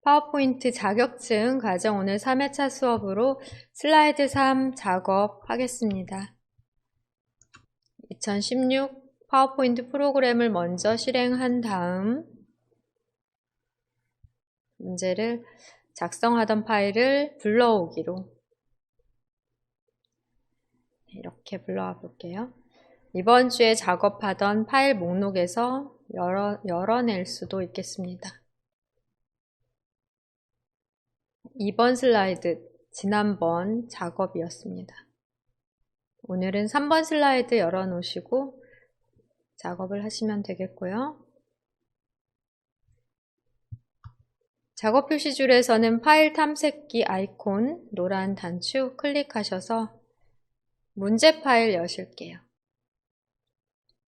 파워포인트 자격증 과정 오늘 3회차 수업으로 슬라이드 3 작업하겠습니다. 2016 파워포인트 프로그램을 먼저 실행한 다음 문제를 작성하던 파일을 불러오기로 이렇게 불러와 볼게요. 이번 주에 작업하던 파일 목록에서 열어낼 수도 있겠습니다. 2번 슬라이드 지난번 작업이었습니다. 오늘은 3번 슬라이드 열어놓으시고 작업을 하시면 되겠고요. 작업 표시줄에서는 파일 탐색기 아이콘 노란 단추 클릭하셔서 문제 파일 여실게요.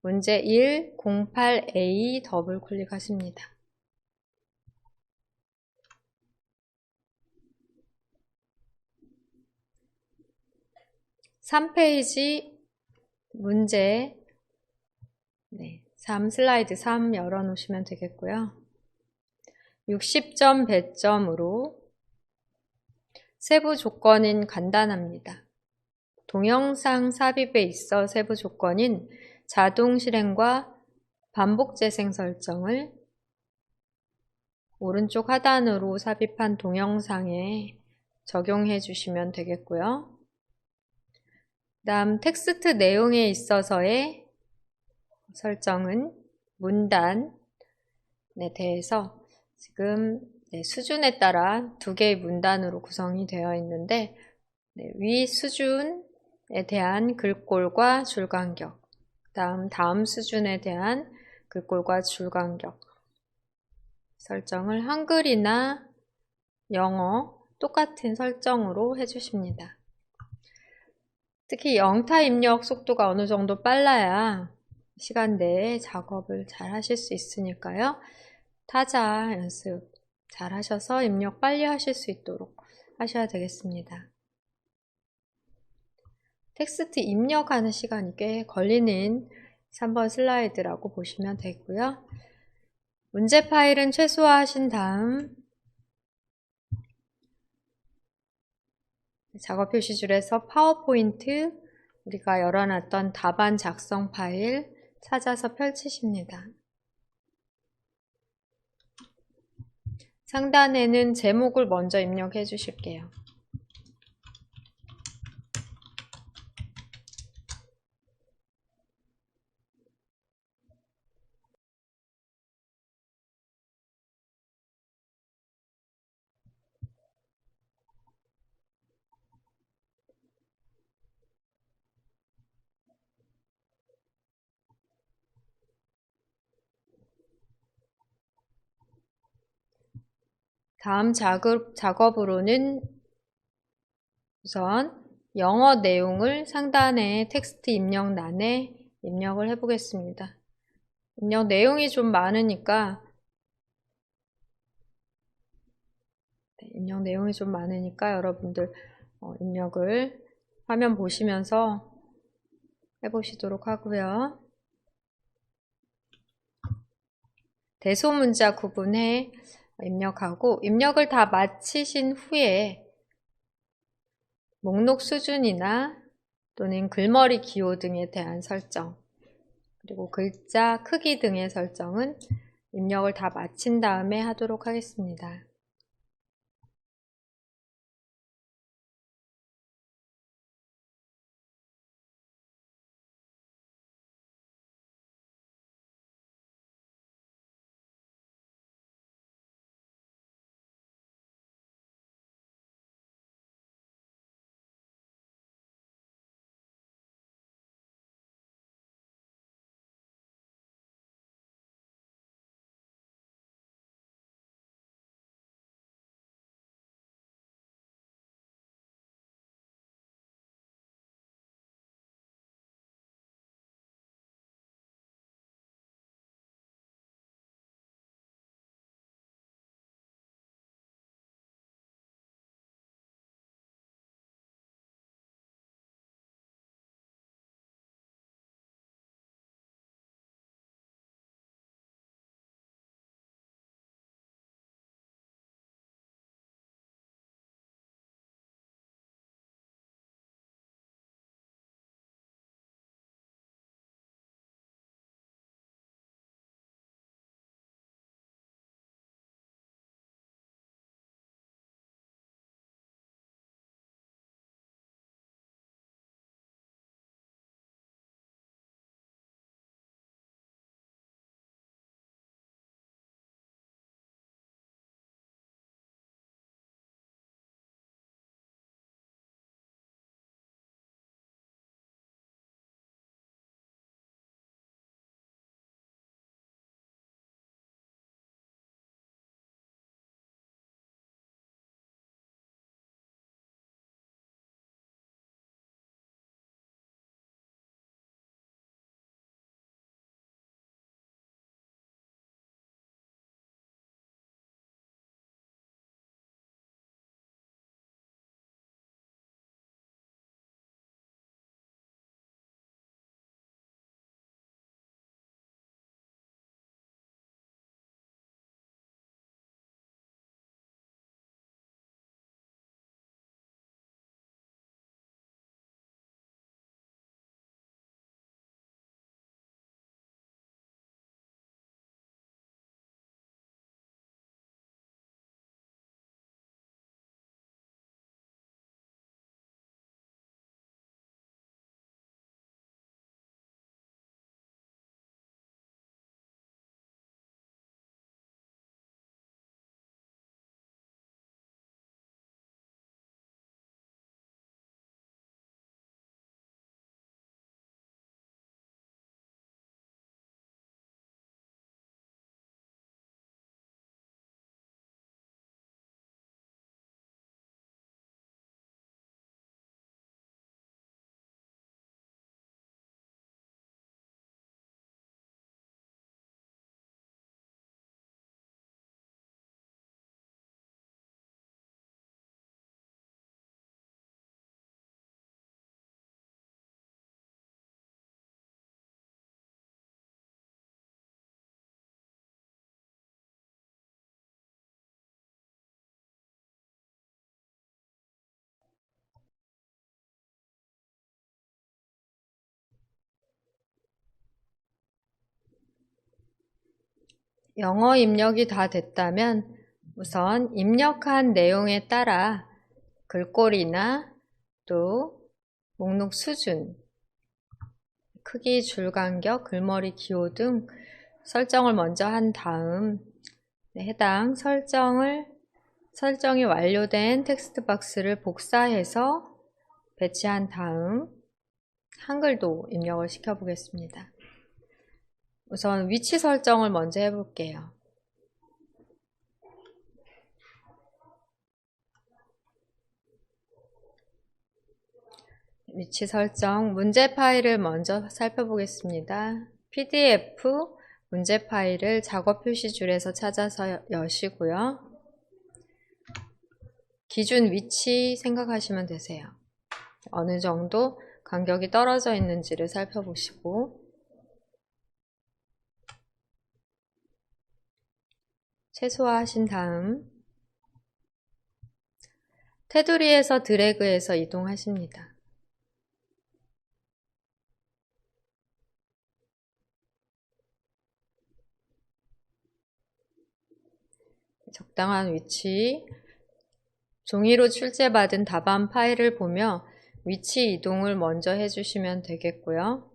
문제 1 08A 더블 클릭하십니다. 3페이지 문제 3 슬라이드 3 열어놓으시면 되겠고요. 60점 배점으로 세부 조건은 간단합니다. 동영상 삽입에 있어 세부 조건인 자동 실행과 반복 재생 설정을 오른쪽 하단으로 삽입한 동영상에 적용해 주시면 되겠고요. 다음 텍스트 내용에 있어서의 설정은 문단에 대해서 지금 수준에 따라 2개의 문단으로 구성이 되어 있는데 위 수준에 대한 글꼴과 줄간격, 다음 수준에 대한 글꼴과 줄간격 설정을 한글이나 영어 똑같은 설정으로 해주십니다. 특히 영타 입력 속도가 어느 정도 빨라야 시간 내에 작업을 잘 하실 수 있으니까요. 타자 연습 잘 하셔서 입력 빨리 하실 수 있도록 하셔야 되겠습니다. 텍스트 입력하는 시간이 꽤 걸리는 3번 슬라이드라고 보시면 되고요. 문제 파일은 최소화하신 다음 작업 표시줄에서 파워포인트 우리가 열어놨던 답안 작성 파일 찾아서 펼치십니다. 상단에는 제목을 먼저 입력해 주실게요. 다음 작업으로는 우선 영어 내용을 상단의 텍스트 입력란에 입력을 해보겠습니다. 입력 내용이 좀 많으니까 여러분들 입력을 화면 보시면서 해보시도록 하고요. 대소문자 구분해 입력하고 입력을 다 마치신 후에 목록 수준이나 또는 글머리 기호 등에 대한 설정 그리고 글자 크기 등의 설정은 입력을 다 마친 다음에 하도록 하겠습니다. 영어 입력이 다 됐다면 우선 입력한 내용에 따라 글꼴이나 또 목록 수준, 크기, 줄 간격, 글머리 기호 등 설정을 먼저 한 다음 해당 설정이 완료된 텍스트 박스를 복사해서 배치한 다음 한글도 입력을 시켜 보겠습니다. 우선 위치 설정을 먼저 해볼게요. 위치 설정, 문제 파일을 먼저 살펴보겠습니다. PDF 문제 파일을 작업 표시줄에서 찾아서 여시고요. 기준 위치 생각하시면 되세요. 어느 정도 간격이 떨어져 있는지를 살펴보시고 최소화하신 다음 테두리에서 드래그해서 이동하십니다. 적당한 위치, 종이로 출제받은 답안 파일을 보며 위치 이동을 먼저 해주시면 되겠고요.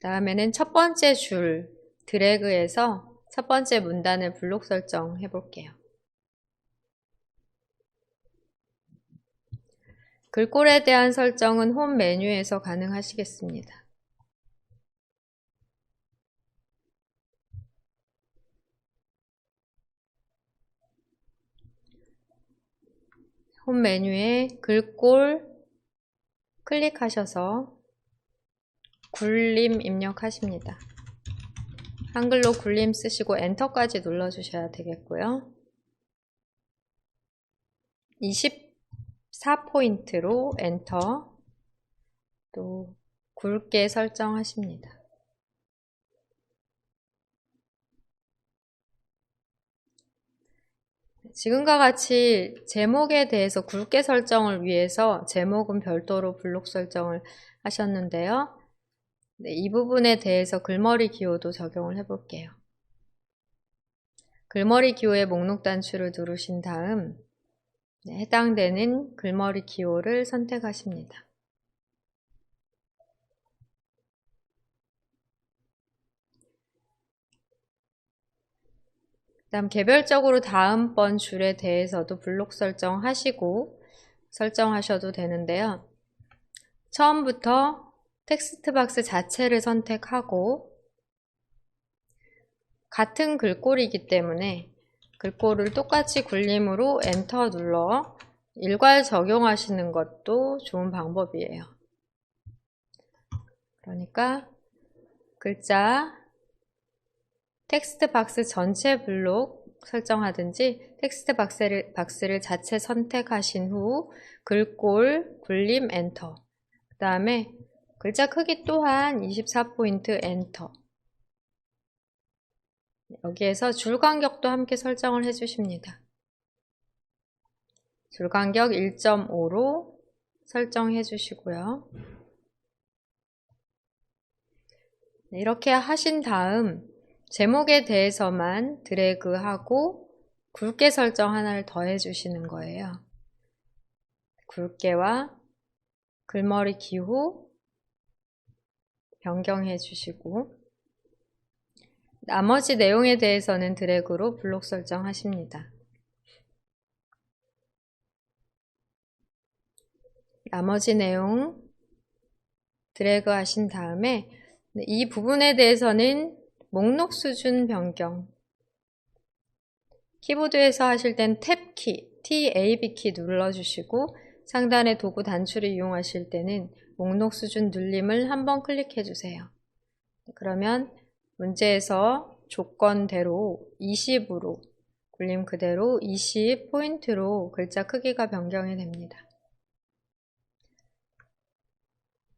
다음에는 첫 번째 줄 드래그해서 첫 번째 문단을 블록 설정해 볼게요. 글꼴에 대한 설정은 홈 메뉴에서 가능하시겠습니다. 홈 메뉴에 글꼴 클릭하셔서 굴림 입력하십니다. 한글로 굴림 쓰시고 엔터까지 눌러주셔야 되겠고요. 24포인트로 엔터, 또 굵게 설정하십니다. 지금과 같이 제목에 대해서 굵게 설정을 위해서 제목은 별도로 블록 설정을 하셨는데요. 이 부분에 대해서 글머리 기호도 적용을 해볼게요. 글머리 기호의 목록 단추를 누르신 다음 해당되는 글머리 기호를 선택하십니다. 그다음 개별적으로 다음번 줄에 대해서도 블록 설정하시고 설정하셔도 되는데요. 처음부터 텍스트 박스 자체를 선택하고 같은 글꼴이기 때문에 글꼴을 똑같이 굴림으로 엔터 눌러 일괄 적용하시는 것도 좋은 방법이에요. 그러니까 글자 텍스트 박스 전체 블록 설정하든지 텍스트 박스를 자체 선택하신 후 글꼴 굴림 엔터, 그 다음에 글자 크기 또한 24포인트 엔터. 여기에서 줄 간격도 함께 설정을 해주십니다. 줄 간격 1.5로 설정해 주시고요. 이렇게 하신 다음 제목에 대해서만 드래그하고 굵게 설정 하나를 더 해주시는 거예요. 굵게와 글머리 기호 변경해 주시고 나머지 내용에 대해서는 드래그로 블록 설정하십니다. 나머지 내용 드래그 하신 다음에 이 부분에 대해서는 목록 수준 변경, 키보드에서 하실 땐 탭키, TAB 키 눌러주시고 상단의 도구 단추를 이용하실 때는 목록 수준 눌림을 한번 클릭해 주세요. 그러면 문제에서 조건대로 20으로 굴림 그대로 20포인트로 글자 크기가 변경이 됩니다.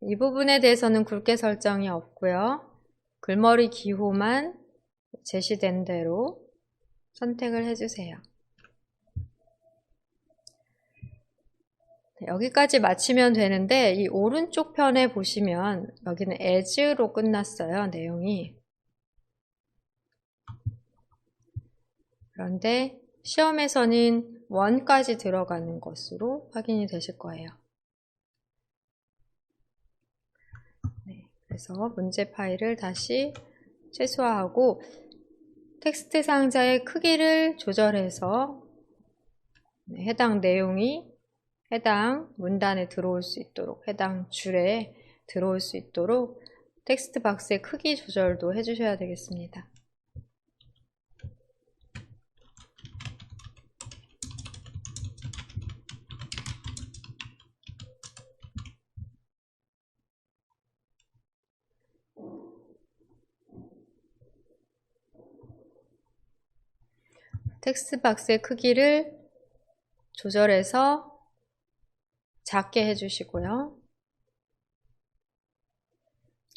이 부분에 대해서는 굵게 설정이 없고요. 글머리 기호만 제시된 대로 선택을 해주세요. 네, 여기까지 마치면 되는데 이 오른쪽 편에 보시면 여기는 as로 끝났어요. 내용이. 그런데 시험에서는 1까지 들어가는 것으로 확인이 되실 거예요. 네, 그래서 문제 파일을 다시 최소화하고 텍스트 상자의 크기를 조절해서 해당 내용이 해당 문단에 들어올 수 있도록, 해당 줄에 들어올 수 있도록 텍스트 박스의 크기 조절도 해주셔야 되겠습니다. 텍스트 박스의 크기를 조절해서 작게 해주시고요.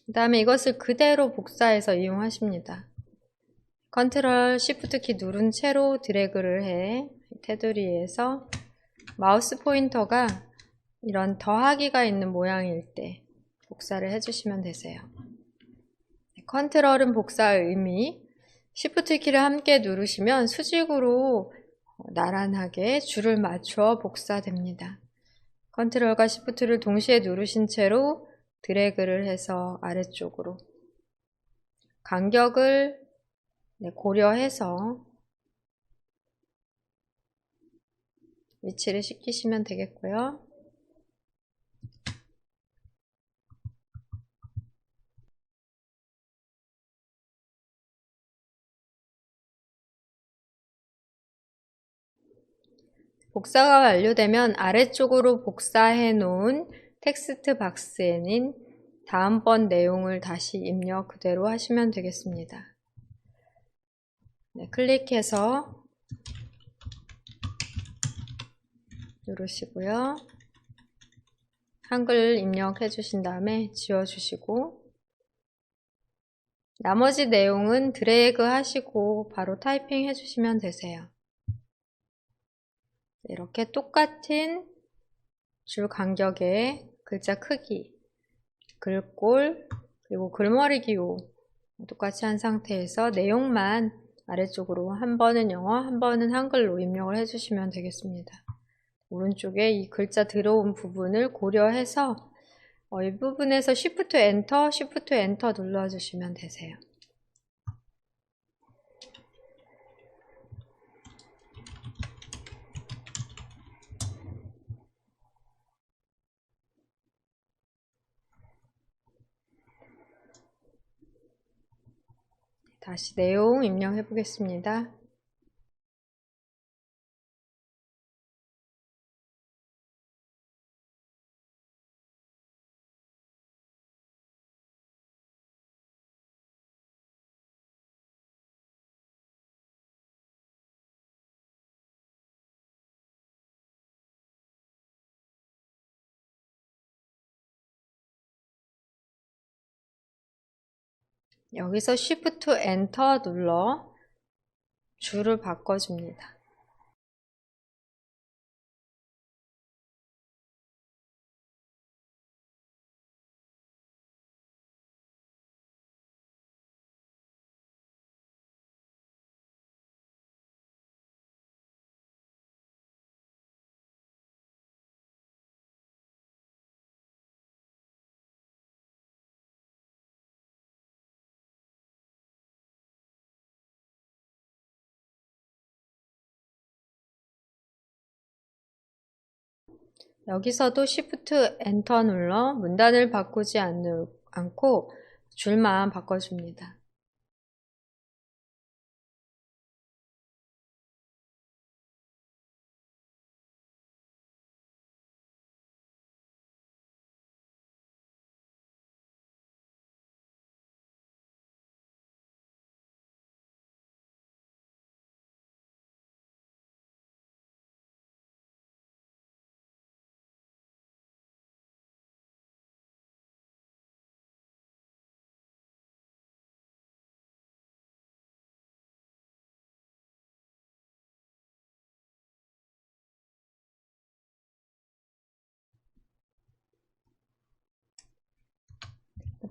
그 다음에 이것을 그대로 복사해서 이용하십니다. 컨트롤 시프트 키 누른 채로 드래그를 해 테두리에서 마우스 포인터가 이런 더하기가 있는 모양일 때 복사를 해주시면 되세요. 컨트롤은 복사의 의미, 시프트 키를 함께 누르시면 수직으로 나란하게 줄을 맞춰 복사됩니다. 컨트롤과 시프트를 동시에 누르신 채로 드래그를 해서 아래쪽으로 간격을 고려해서 위치를 시키시면 되겠고요. 복사가 완료되면 아래쪽으로 복사해 놓은 텍스트 박스에는 다음번 내용을 다시 입력 그대로 하시면 되겠습니다. 네, 클릭해서 누르시고요. 한글 입력해 주신 다음에 지워 주시고 나머지 내용은 드래그 하시고 바로 타이핑 해주시면 되세요. 이렇게 똑같은 줄 간격의 글자 크기, 글꼴, 그리고 글머리 기호 똑같이 한 상태에서 내용만 아래쪽으로 한 번은 영어, 한 번은 한글로 입력을 해주시면 되겠습니다. 오른쪽에 이 글자 들어온 부분을 고려해서 이 부분에서 Shift Enter, Shift Enter 눌러주시면 되세요. 다시 내용 입력해 보겠습니다. 여기서 Shift Enter 눌러 줄을 바꿔줍니다. 여기서도 Shift Enter 눌러 문단을 바꾸지 않고 줄만 바꿔줍니다.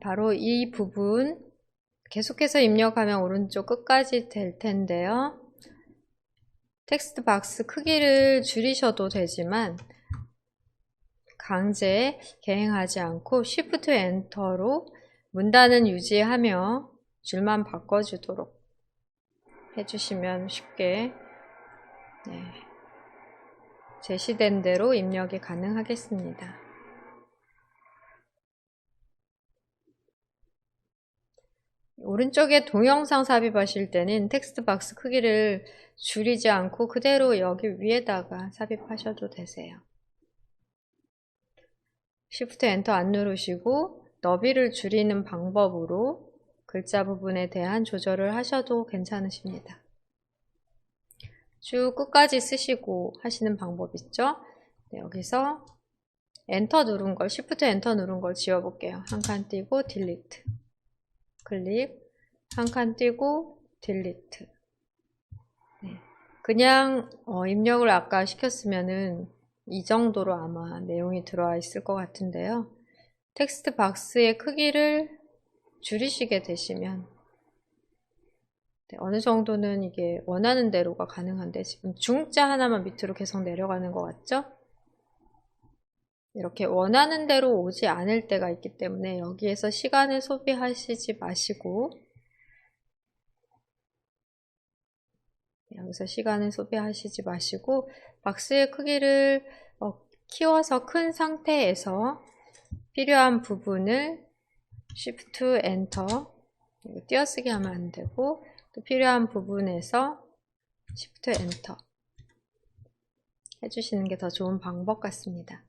바로 이 부분 계속해서 입력하면 오른쪽 끝까지 될 텐데요. 텍스트 박스 크기를 줄이셔도 되지만 강제 개행하지 않고 Shift 엔터로 문단은 유지하며 줄만 바꿔주도록 해주시면 쉽게 제시된 대로 입력이 가능하겠습니다. 오른쪽에 동영상 삽입하실 때는 텍스트 박스 크기를 줄이지 않고 그대로 여기 위에다가 삽입하셔도 되세요. Shift 엔터 안 누르시고 너비를 줄이는 방법으로 글자 부분에 대한 조절을 하셔도 괜찮으십니다. 쭉 끝까지 쓰시고 하시는 방법 있죠? 네, 여기서 엔터 누른 걸, Shift 엔터 누른 걸 지워볼게요. 한 칸 띄고 딜리트, 클릭, 한 칸 띄고 딜리트. 네, 그냥 입력을 아까 시켰으면은 이 정도로 아마 내용이 들어와 있을 것 같은데요. 텍스트 박스의 크기를 줄이시게 되시면 어느 정도는 이게 원하는 대로가 가능한데 지금 중자 하나만 밑으로 계속 내려가는 것 같죠? 이렇게 원하는 대로 오지 않을 때가 있기 때문에 여기에서 시간을 소비하시지 마시고 여기서 시간을 소비하시지 마시고 박스의 크기를 키워서 큰 상태에서 필요한 부분을 Shift 엔터 띄어쓰기 하면 안 되고 또 필요한 부분에서 Shift 엔터 해주시는 게 더 좋은 방법 같습니다.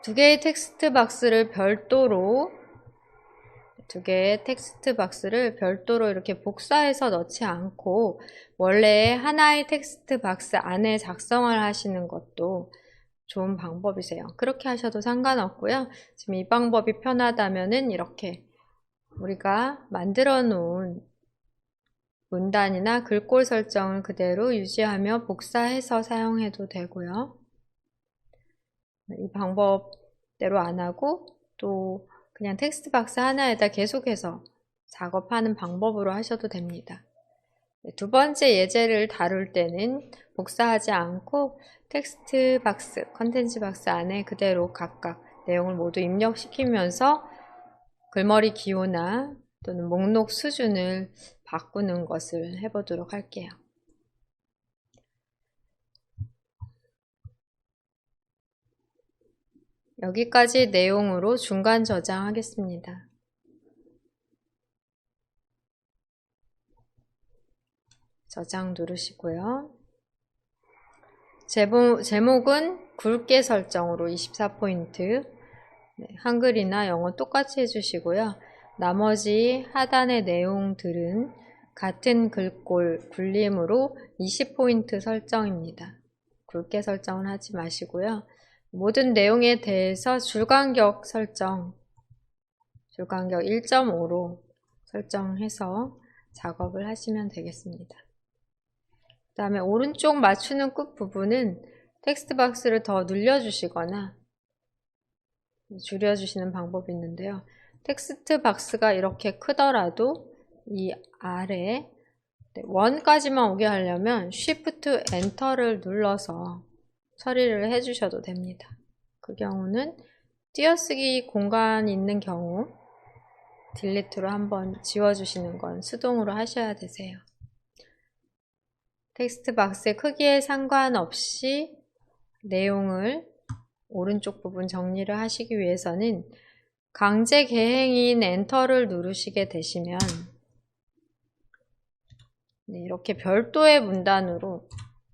두 개의 텍스트 박스를 별도로 이렇게 복사해서 넣지 않고 원래 하나의 텍스트 박스 안에 작성을 하시는 것도 좋은 방법이세요. 그렇게 하셔도 상관없고요. 지금 이 방법이 편하다면은 이렇게 우리가 만들어 놓은 문단이나 글꼴 설정을 그대로 유지하며 복사해서 사용해도 되고요. 이 방법대로 안 하고 또 그냥 텍스트 박스 하나에다 계속해서 작업하는 방법으로 하셔도 됩니다. 두 번째 예제를 다룰 때는 복사하지 않고 텍스트 박스, 컨텐츠 박스 안에 그대로 각각 내용을 모두 입력시키면서 글머리 기호나 또는 목록 수준을 바꾸는 것을 해보도록 할게요. 여기까지 내용으로 중간 저장하겠습니다. 저장 누르시고요. 제목은 굵게 설정으로 24포인트, 한글이나 영어 똑같이 해주시고요. 나머지 하단의 내용들은 같은 글꼴 굴림으로 20포인트 설정입니다. 굵게 설정은 하지 마시고요. 모든 내용에 대해서 줄간격 설정, 줄간격 1.5로 설정해서 작업을 하시면 되겠습니다. 그 다음에 오른쪽 맞추는 끝 부분은 텍스트 박스를 더 늘려주시거나 줄여주시는 방법이 있는데요. 텍스트 박스가 이렇게 크더라도 이 아래 원까지만 오게 하려면 Shift 엔터를 눌러서 처리를 해주셔도 됩니다. 그 경우는 띄어쓰기 공간이 있는 경우 딜리트로 한번 지워주시는 건 수동으로 하셔야 되세요. 텍스트 박스의 크기에 상관없이 내용을 오른쪽 부분 정리를 하시기 위해서는 강제 개행인 엔터를 누르시게 되시면 이렇게 별도의 문단으로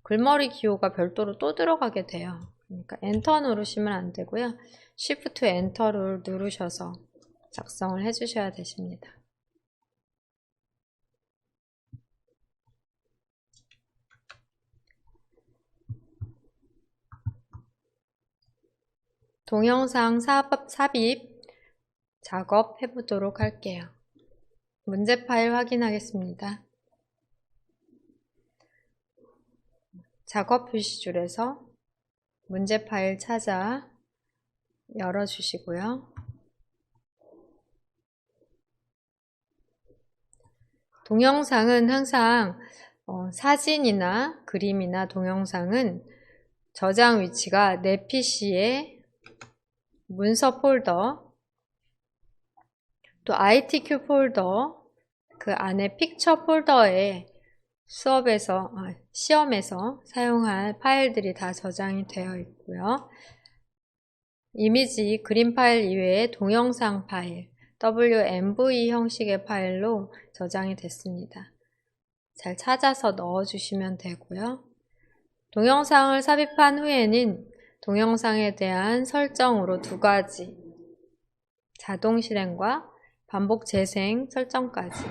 글머리 기호가 별도로 또 들어가게 돼요. 그러니까 엔터 누르시면 안 되고요. Shift 엔터를 누르셔서 작성을 해주셔야 되십니다. 동영상 삽입 작업 해보도록 할게요. 문제 파일 확인하겠습니다. 작업 표시줄에서 문제 파일 찾아 열어주시고요. 동영상은 항상 사진이나 그림이나 동영상은 저장 위치가 내 PC의 문서 폴더, 또 ITQ 폴더, 그 안에 픽처 폴더에 시험에서 사용할 파일들이 다 저장이 되어 있고요. 이미지, 그림 파일 이외에 동영상 파일, WMV 형식의 파일로 저장이 됐습니다. 잘 찾아서 넣어주시면 되고요. 동영상을 삽입한 후에는 동영상에 대한 설정으로 2가지, 자동 실행과 반복 재생 설정까지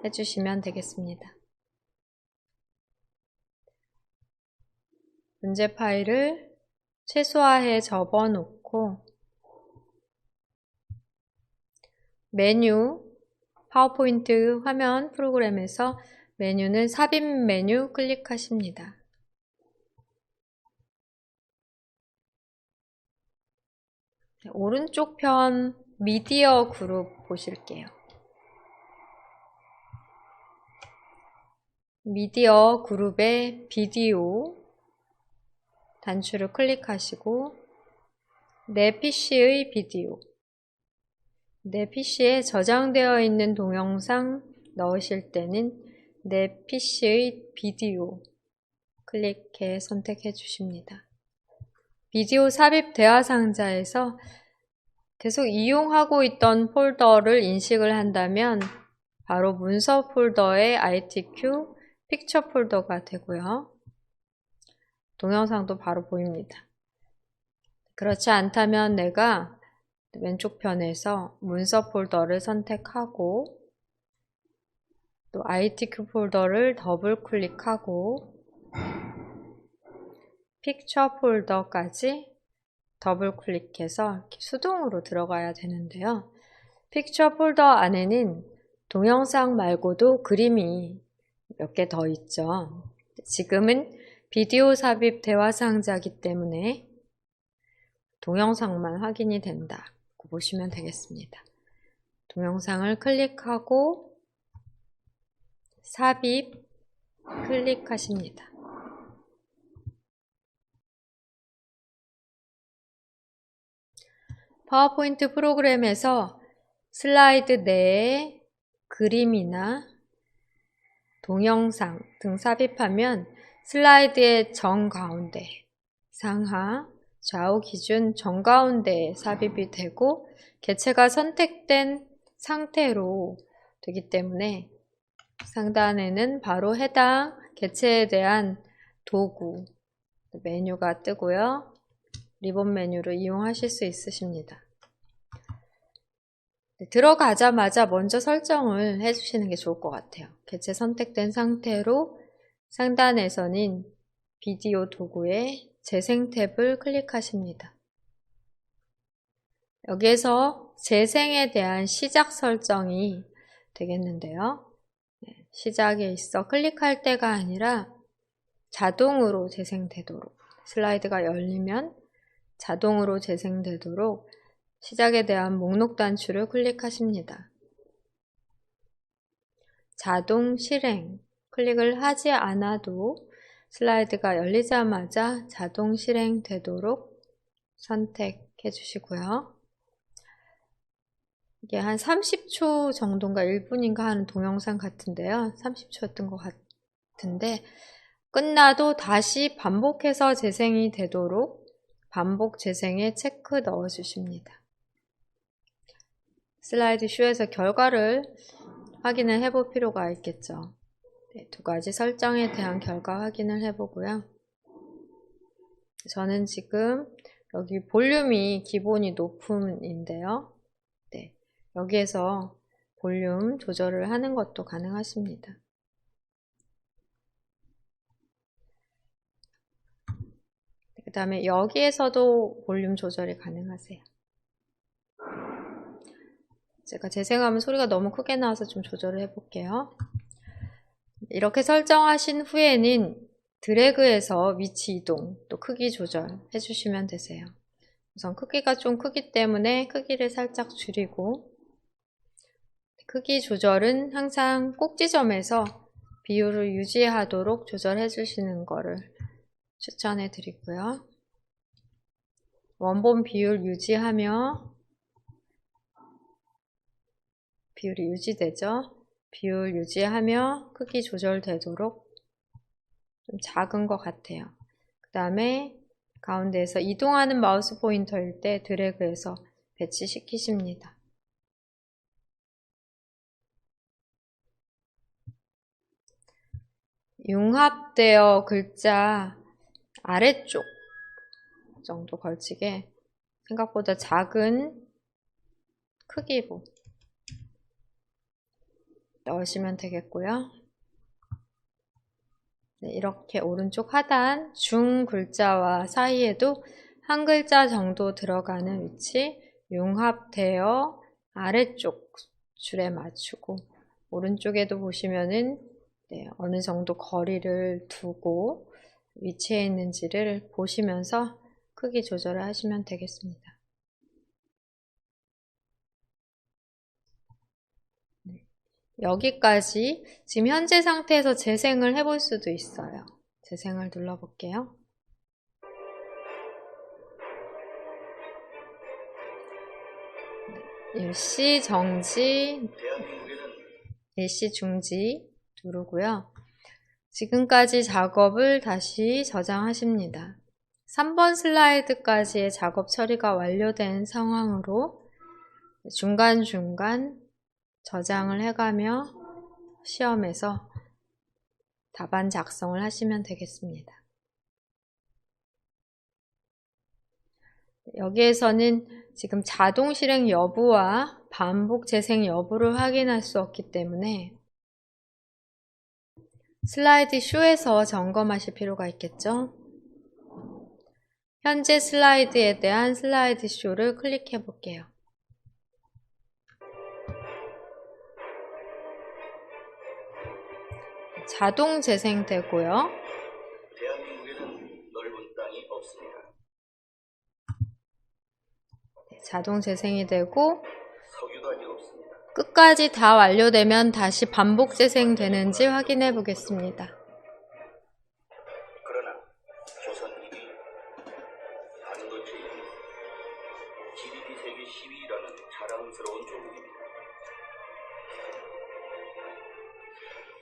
해주시면 되겠습니다. 문제 파일을 최소화해 접어놓고 메뉴, 파워포인트 화면 프로그램에서 메뉴는 삽입 메뉴 클릭하십니다. 오른쪽 편 미디어 그룹 보실게요. 미디어 그룹의 비디오 단추를 클릭하시고 내 PC의 비디오, 내 PC에 저장되어 있는 동영상 넣으실 때는 내 PC의 비디오 클릭해 선택해 주십니다. 비디오 삽입 대화 상자에서 계속 이용하고 있던 폴더를 인식을 한다면 바로 문서 폴더의 ITQ 픽처 폴더가 되고요. 동영상도 바로 보입니다. 그렇지 않다면 내가 왼쪽 편에서 문서 폴더를 선택하고 또 ITQ 폴더를 더블 클릭하고 픽처 폴더까지 더블 클릭해서 이렇게 수동으로 들어가야 되는데요. 픽처 폴더 안에는 동영상 말고도 그림이 몇 개 더 있죠. 지금은 비디오 삽입 대화 상자이기 때문에 동영상만 확인이 된다고 보시면 되겠습니다. 동영상을 클릭하고 삽입 클릭하십니다. 파워포인트 프로그램에서 슬라이드 내에 그림이나 동영상 등 삽입하면 슬라이드의 정가운데, 상하, 좌우 기준 정가운데에 삽입이 되고 개체가 선택된 상태로 되기 때문에 상단에는 바로 해당 개체에 대한 도구, 메뉴가 뜨고요. 리본 메뉴를 이용하실 수 있으십니다. 들어가자마자 먼저 설정을 해주시는 게 좋을 것 같아요. 개체 선택된 상태로 상단에서는 비디오 도구의 재생 탭을 클릭하십니다. 여기에서 재생에 대한 시작 설정이 되겠는데요. 시작에 있어 클릭할 때가 아니라 자동으로 재생되도록, 슬라이드가 열리면 자동으로 재생되도록 시작에 대한 목록 단추를 클릭하십니다. 자동 실행 클릭을 하지 않아도 슬라이드가 열리자마자 자동 실행되도록 선택해 주시고요. 이게 한 30초 정도인가 1분인가 하는 동영상 같은데요. 30초였던 것 같은데 끝나도 다시 반복해서 재생이 되도록 반복 재생에 체크 넣어 주십니다. 슬라이드 쇼에서 결과를 확인을 해볼 필요가 있겠죠. 네, 2가지 설정에 대한 결과 확인을 해보고요. 저는 지금 여기 볼륨이 기본이 높음인데요. 네, 여기에서 볼륨 조절을 하는 것도 그 다음에 여기에서도 볼륨 조절이 가능하세요. 제가 재생하면 소리가 너무 크게 나와서 좀 조절을 해볼게요. 이렇게 설정하신 후에는 드래그해서 위치 이동, 또 크기 조절 해주시면 되세요. 우선 크기가 좀 크기 때문에 크기를 살짝 줄이고, 크기 조절은 항상 꼭지점에서 비율을 유지하도록 조절해 주시는 거를 추천해 드리고요. 원본 비율 유지하며, 비율이 유지되죠? 비율 유지하며 크기 조절되도록 좀 작은 것 같아요. 그 다음에 가운데에서 이동하는 마우스 포인터일 때 드래그해서 배치시키십니다. 융합되어 글자 아래쪽 정도 걸치게 생각보다 작은 크기로 넣으시면 되겠고요. 네, 이렇게 오른쪽 하단 중 글자와 사이에도 한 글자 정도 들어가는 위치 융합되어 아래쪽 줄에 맞추고, 오른쪽에도 보시면은 네, 어느 정도 거리를 두고 위치해 있는지를 보시면서 크기 조절을 하시면 되겠습니다. 여기까지 지금 현재 상태에서 재생을 해볼 수도 있어요. 재생을 눌러볼게요. 일시 정지, 일시 중지 누르고요. 지금까지 작업을 다시 저장하십니다. 3번 슬라이드까지의 작업 처리가 완료된 상황으로 중간중간 저장을 해가며 시험에서 답안 작성을 하시면 되겠습니다. 여기에서는 지금 자동 실행 여부와 반복 재생 여부를 확인할 수 없기 때문에 슬라이드 쇼에서 점검하실 필요가 있겠죠. 현재 슬라이드에 대한 슬라이드 쇼를 클릭해 볼게요. 자동 재생되고요. 대한민국에는 넓은 땅이 없습니다. 자동 재생이 되고 석유도 아직 없습니다. 끝까지 다 완료되면 다시 반복 재생되는지 확인해 보겠습니다. 그러나 조선일이 반도체인 GDP 세계 10위라는 자랑스러운 조국입니다.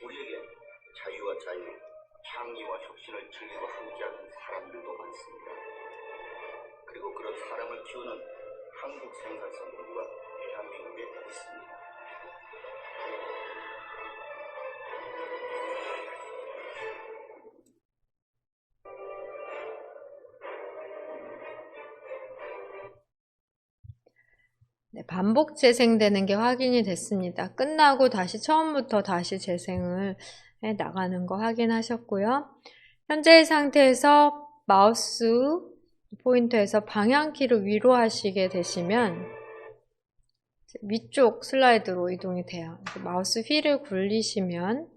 우리에게 자유와 자유, 창의와 혁신을 즐기고 함께하는 사람들도 많습니다. 그리고 그런 사람을 키우는 한국 생산성분과 대한민국에 있습니다. 네, 반복 재생되는 게 확인이 됐습니다. 끝나고 다시 처음부터 다시 재생을 해 나가는 거 확인하셨고요. 현재의 상태에서 마우스 포인터에서 방향키를 위로 하시게 되시면 위쪽 슬라이드로 이동이 돼요. 마우스 휠을 굴리시면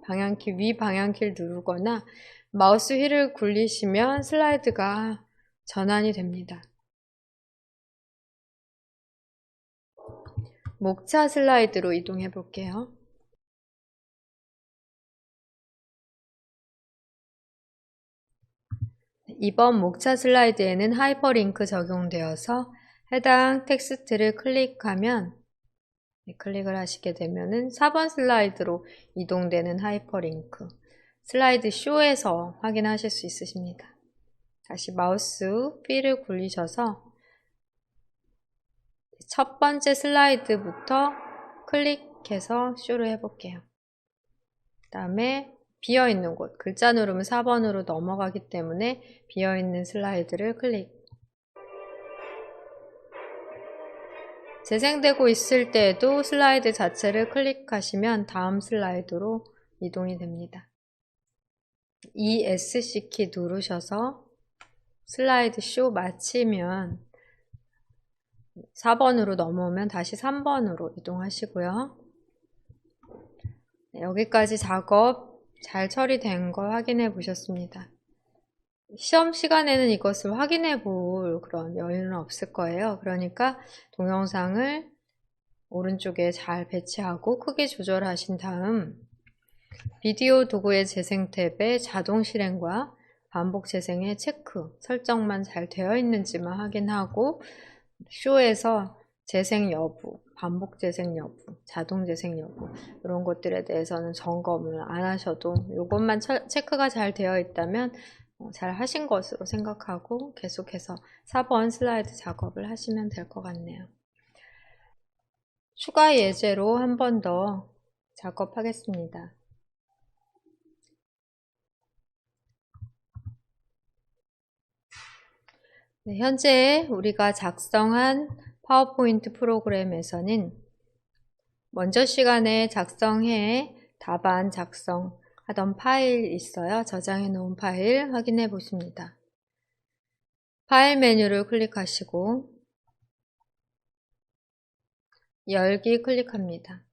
방향키 위 방향키를 누르거나 마우스 휠을 굴리시면 슬라이드가 전환이 됩니다. 목차 슬라이드로 이동해 볼게요. 이번 목차 슬라이드에는 하이퍼링크 적용되어서 해당 텍스트를 클릭하면 클릭을 하시게 되면은 4번 슬라이드로 이동되는 하이퍼링크 슬라이드 쇼에서 확인하실 수 있으십니다. 다시 마우스 휠을 굴리셔서 첫 번째 슬라이드부터 클릭해서 쇼를 해볼게요. 그 다음에 비어있는 곳, 글자 누르면 4번으로 넘어가기 때문에 비어있는 슬라이드를 클릭. 재생되고 있을 때에도 슬라이드 자체를 클릭하시면 다음 슬라이드로 이동이 됩니다. ESC 키 누르셔서 슬라이드 쇼 마치면 4번으로 넘어오면 다시 3번으로 이동하시고요. 네, 여기까지 작업 잘 처리된 거 확인해 보셨습니다. 시험 시간에는 이것을 확인해 볼 그런 여유는 없을 거예요. 그러니까 동영상을 오른쪽에 잘 배치하고 크기 조절하신 다음 비디오 도구의 재생 탭에 자동 실행과 반복 재생의 체크, 설정만 잘 되어 있는지만 확인하고 쇼에서 재생 여부, 반복 재생 여부, 자동 재생 여부 이런 것들에 대해서는 점검을 안 하셔도 이것만 체크가 잘 되어 있다면 잘 하신 것으로 생각하고 계속해서 4번 슬라이드 작업을 하시면 될 것 같네요. 추가 예제로 한 번 더 작업하겠습니다. 네, 현재 우리가 작성한 파워포인트 프로그램에서는 먼저 시간에 작성해 답안 작성하던 파일 있어요. 저장해 놓은 파일 확인해 보십니다. 파일 메뉴를 클릭하시고 열기 클릭합니다.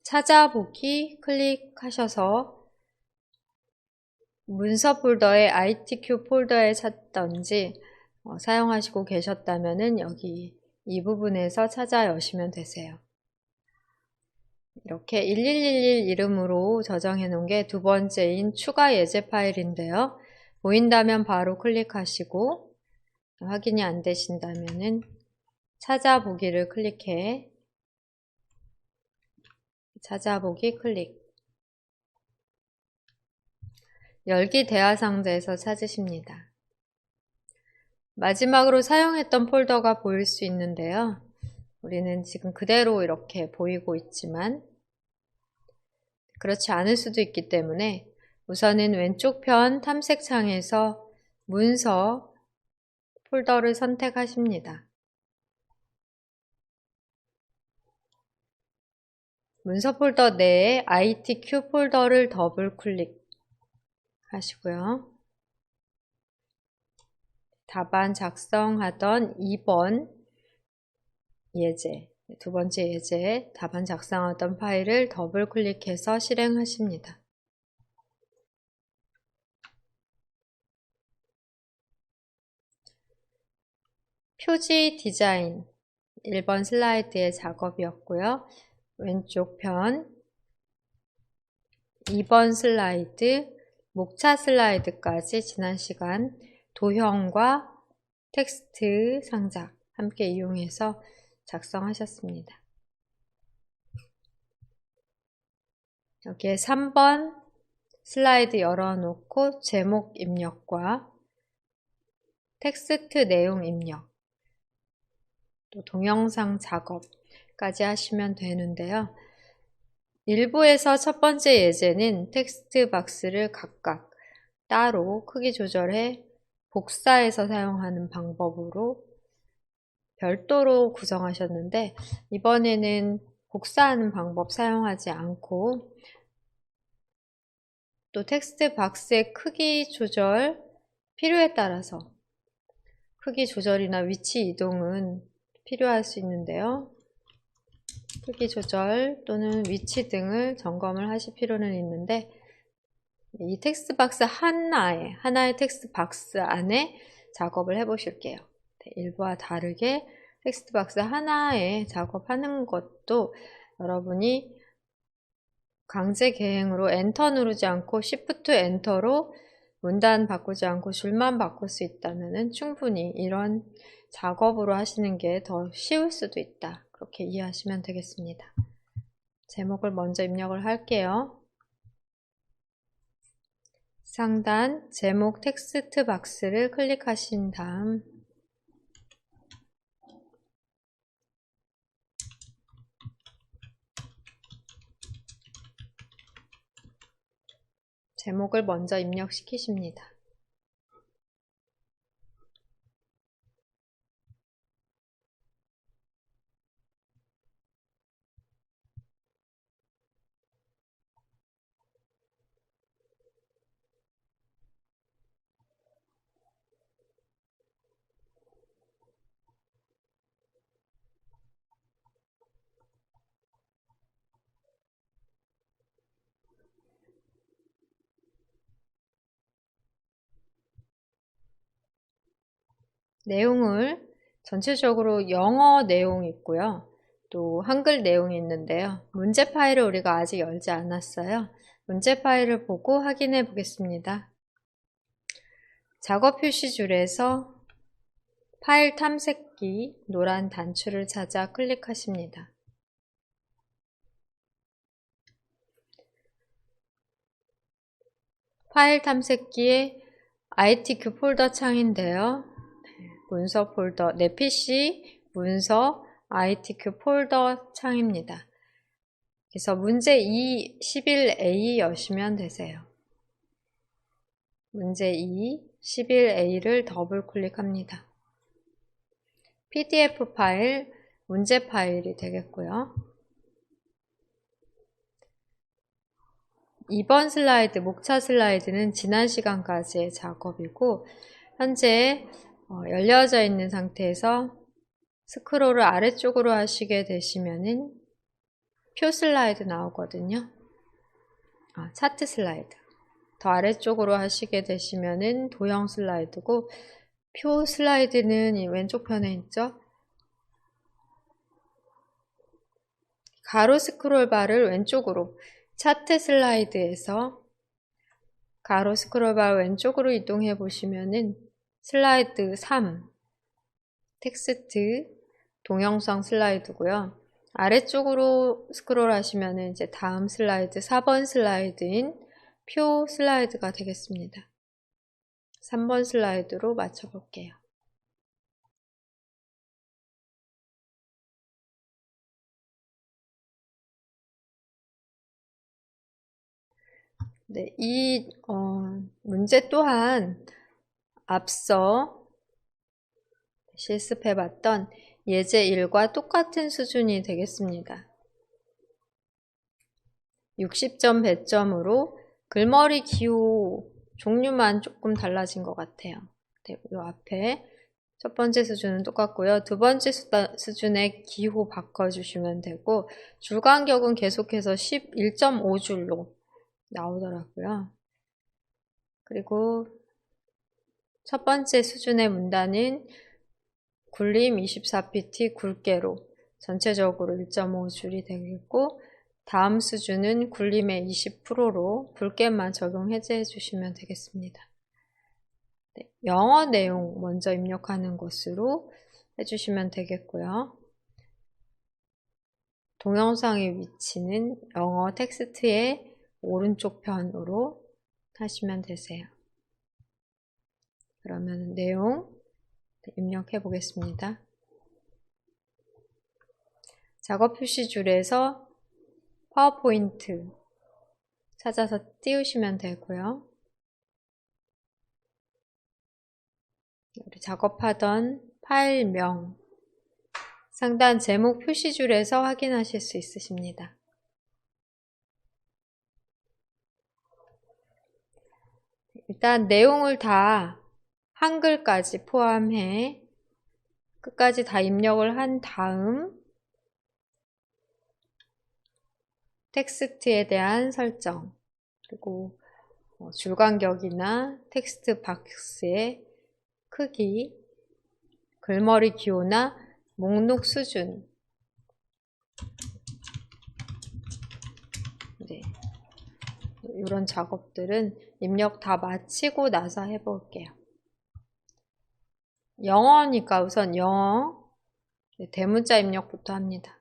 찾아보기 클릭하셔서 문서 폴더에 ITQ 폴더에 찾던지 사용하시고 계셨다면 여기 이 부분에서 찾아 여시면 되세요. 이렇게 1111 이름으로 저장해 놓은 게 두 번째인 추가 예제 파일인데요. 보인다면 바로 클릭하시고 확인이 안 되신다면 찾아보기를 클릭해 찾아보기 클릭 열기 대화 상자에서 찾으십니다. 마지막으로 사용했던 폴더가 보일 수 있는데요. 우리는 지금 그대로 이렇게 보이고 있지만 그렇지 않을 수도 있기 때문에 우선은 왼쪽 편 탐색창에서 문서 폴더를 선택하십니다. 문서 폴더 내에 ITQ 폴더를 더블 클릭하시고요. 답안 작성하던 2번 예제, 두 번째 예제 답안 작성하던 파일을 더블 클릭해서 실행하십니다. 표지 디자인 1번 슬라이드의 작업이었고요. 왼쪽 편 2번 슬라이드, 목차 슬라이드까지 지난 시간 도형과 텍스트 상자 함께 이용해서 작성하셨습니다. 여기에 3번 슬라이드 열어놓고 제목 입력과 텍스트 내용 입력, 또 동영상 작업까지 하시면 되는데요. 일부에서 첫 번째 예제는 텍스트 박스를 각각 따로 크기 조절해 복사해서 사용하는 방법으로 별도로 구성하셨는데 이번에는 복사하는 방법 사용하지 않고 또 텍스트 박스의 크기 조절 필요에 따라서 크기 조절이나 위치 이동은 필요할 수 있는데요. 크기 조절 또는 위치 등을 점검을 하실 필요는 있는데 이 텍스트 박스 하나의 텍스트 박스 안에 작업을 해 보실게요. 일부와 다르게 텍스트 박스 하나에 작업하는 것도 여러분이 강제 개행으로 엔터 누르지 않고 시프트 엔터로 문단 바꾸지 않고 줄만 바꿀 수 있다면 충분히 이런 작업으로 하시는 게 더 쉬울 수도 있다. 그렇게 이해하시면 되겠습니다. 제목을 먼저 입력을 할게요. 상단 제목 텍스트 박스를 클릭하신 다음 제목을 먼저 입력시키십니다. 내용을 전체적으로 영어 내용이 있고요. 또 한글 내용이 있는데요. 문제 파일을 우리가 아직 열지 않았어요. 문제 파일을 보고 확인해 보겠습니다. 작업 표시줄에서 파일 탐색기 노란 단추를 찾아 클릭하십니다. 파일 탐색기에 ITQ 폴더 창인데요. 문서 폴더, 내 PC, 문서, ITQ 폴더 창입니다. 그래서 문제 2, 11A 여시면 되세요. 문제 2, 11A를 더블 클릭합니다. PDF 파일, 문제 파일이 되겠고요. 2번 슬라이드, 목차 슬라이드는 지난 시간까지의 작업이고 현재 열려져 있는 상태에서 스크롤을 아래쪽으로 하시게 되시면은 표 슬라이드 나오거든요. 차트 슬라이드. 더 아래쪽으로 하시게 되시면은 도형 슬라이드고 표 슬라이드는 이 왼쪽 편에 있죠. 가로 스크롤 바를 왼쪽으로 차트 슬라이드에서 가로 스크롤 바 왼쪽으로 이동해 보시면은 슬라이드 3 텍스트 동영상 슬라이드고요. 아래쪽으로 스크롤 하시면은 이제 다음 슬라이드 4번 슬라이드인 표 슬라이드가 되겠습니다. 3번 슬라이드로 맞춰 볼게요. 네, 이 문제 또한 앞서 실습해봤던 예제 1과 똑같은 수준이 되겠습니다. 60점 배점으로 글머리 기호 종류만 조금 달라진 것 같아요. 네, 이 앞에 첫 번째 수준은 똑같고요. 두 번째 수준의 기호 바꿔주시면 되고 줄 간격은 계속해서 11.5줄로 나오더라고요. 그리고 첫 번째 수준의 문단은 굴림 24pt 굵게로 전체적으로 1.5줄이 되겠고 다음 수준은 굴림의 20%로 굵게만 적용 해제해 주시면 되겠습니다. 네, 영어 내용 먼저 입력하는 것으로 해주시면 되겠고요. 동영상의 위치는 영어 텍스트의 오른쪽 편으로 하시면 되세요. 그러면 내용 입력해 보겠습니다. 작업 표시줄에서 파워포인트 찾아서 띄우시면 되고요. 우리 작업하던 파일명 상단 제목 표시줄에서 확인하실 수 있으십니다. 일단 내용을 다 한글까지 포함해 끝까지 다 입력을 한 다음 텍스트에 대한 설정 그리고 줄 간격이나 텍스트 박스의 크기, 글머리 기호나 목록 수준 네, 이런 작업들은 입력 다 마치고 나서 해볼게요. 영어니까 우선 영어 대문자 입력부터 합니다.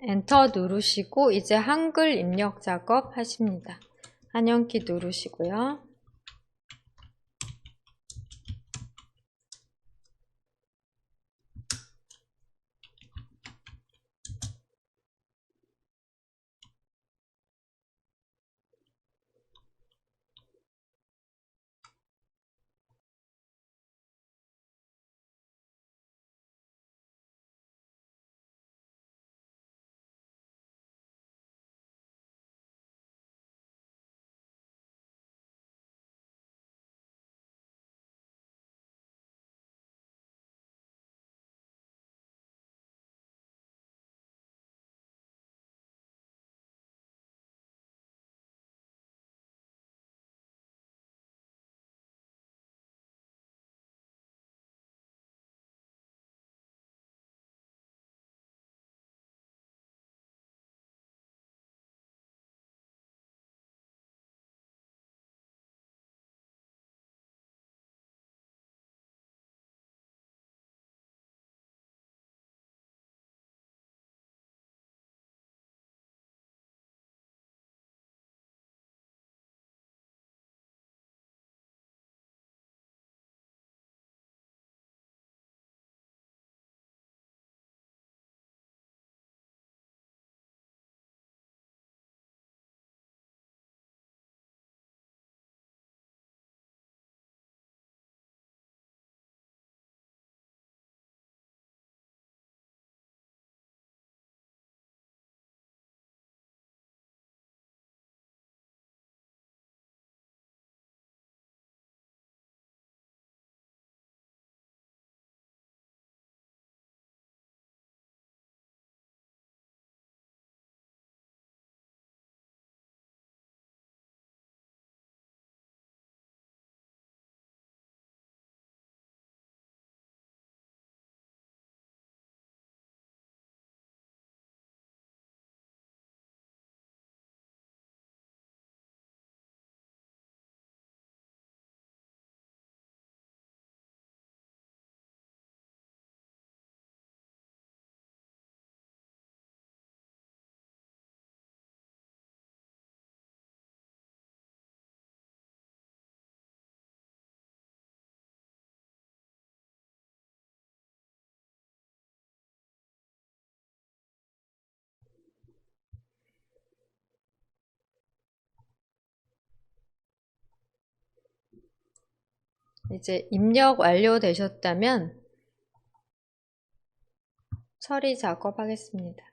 엔터 누르시고 이제 한글 입력 작업 하십니다. 한영키 누르시고요. 이제 입력 완료되셨다면 처리 작업하겠습니다.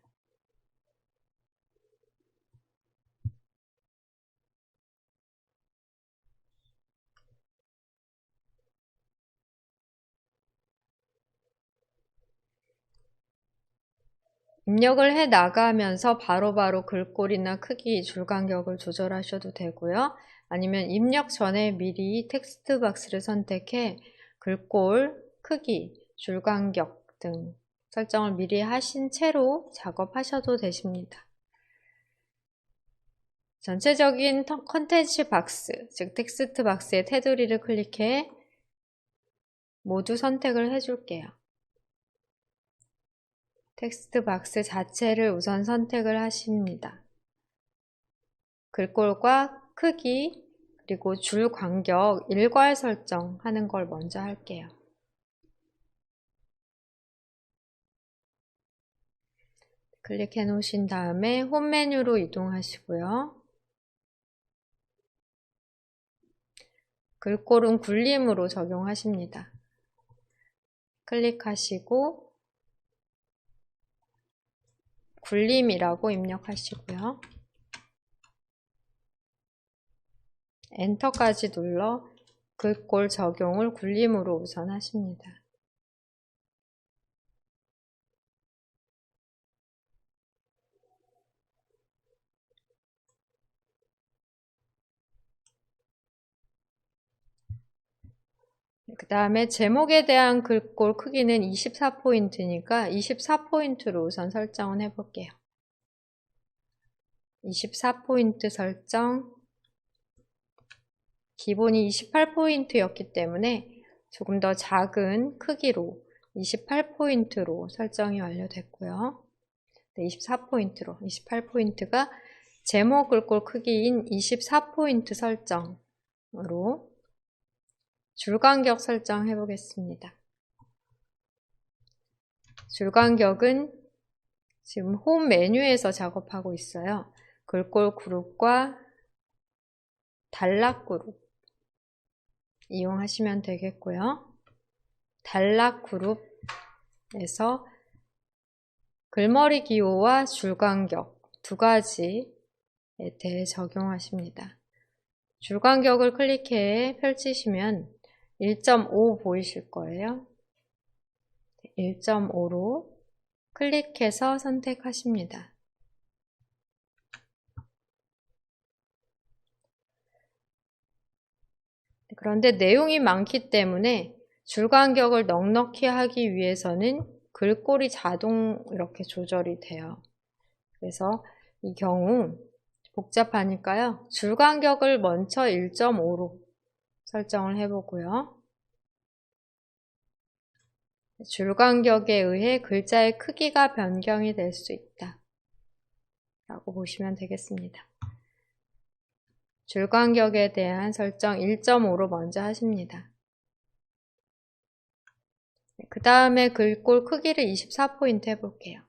입력을 해 나가면서 바로바로 글꼴이나 크기, 줄 간격을 조절하셔도 되고요. 아니면 입력 전에 미리 텍스트 박스를 선택해 글꼴, 크기, 줄 간격 등 설정을 미리 하신 채로 작업하셔도 되십니다. 전체적인 컨텐츠 박스, 즉 텍스트 박스의 테두리를 클릭해 모두 선택을 해줄게요. 텍스트 박스 자체를 우선 선택을 하십니다. 글꼴과 크기, 그리고 줄 간격 일괄 설정하는 걸 먼저 할게요. 클릭해 놓으신 다음에 홈 메뉴로 이동하시고요. 글꼴은 굴림으로 적용하십니다. 클릭하시고 굴림이라고 입력하시고요. 엔터까지 눌러 글꼴 적용을 굴림으로 우선 하십니다. 그 다음에 제목에 대한 글꼴 크기는 24포인트니까 24포인트로 우선 설정을 해볼게요. 24포인트 설정, 기본이 28포인트였기 때문에 조금 더 작은 크기로 28포인트로 설정이 완료됐고요. 24포인트로 28포인트가 제목 글꼴 크기인 24포인트 설정으로 줄간격 설정해 보겠습니다. 줄간격은 지금 홈 메뉴에서 작업하고 있어요. 글꼴 그룹과 단락 그룹 이용하시면 되겠고요. 단락 그룹에서 글머리 기호와 줄간격 두 가지에 대해 적용하십니다. 줄간격을 클릭해 펼치시면 1.5 보이실 거예요. 1.5로 클릭해서 선택하십니다. 그런데 내용이 많기 때문에 줄간격을 넉넉히 하기 위해서는 글꼴이 자동 이렇게 조절이 돼요. 그래서 이 경우 복잡하니까요. 줄간격을 먼저 1.5로 설정을 해보고요. 줄간격에 의해 글자의 크기가 변경이 될 수 있다 라고 보시면 되겠습니다. 줄간격에 대한 설정 1.5로 먼저 하십니다. 그 다음에 글꼴 크기를 24포인트 해볼게요.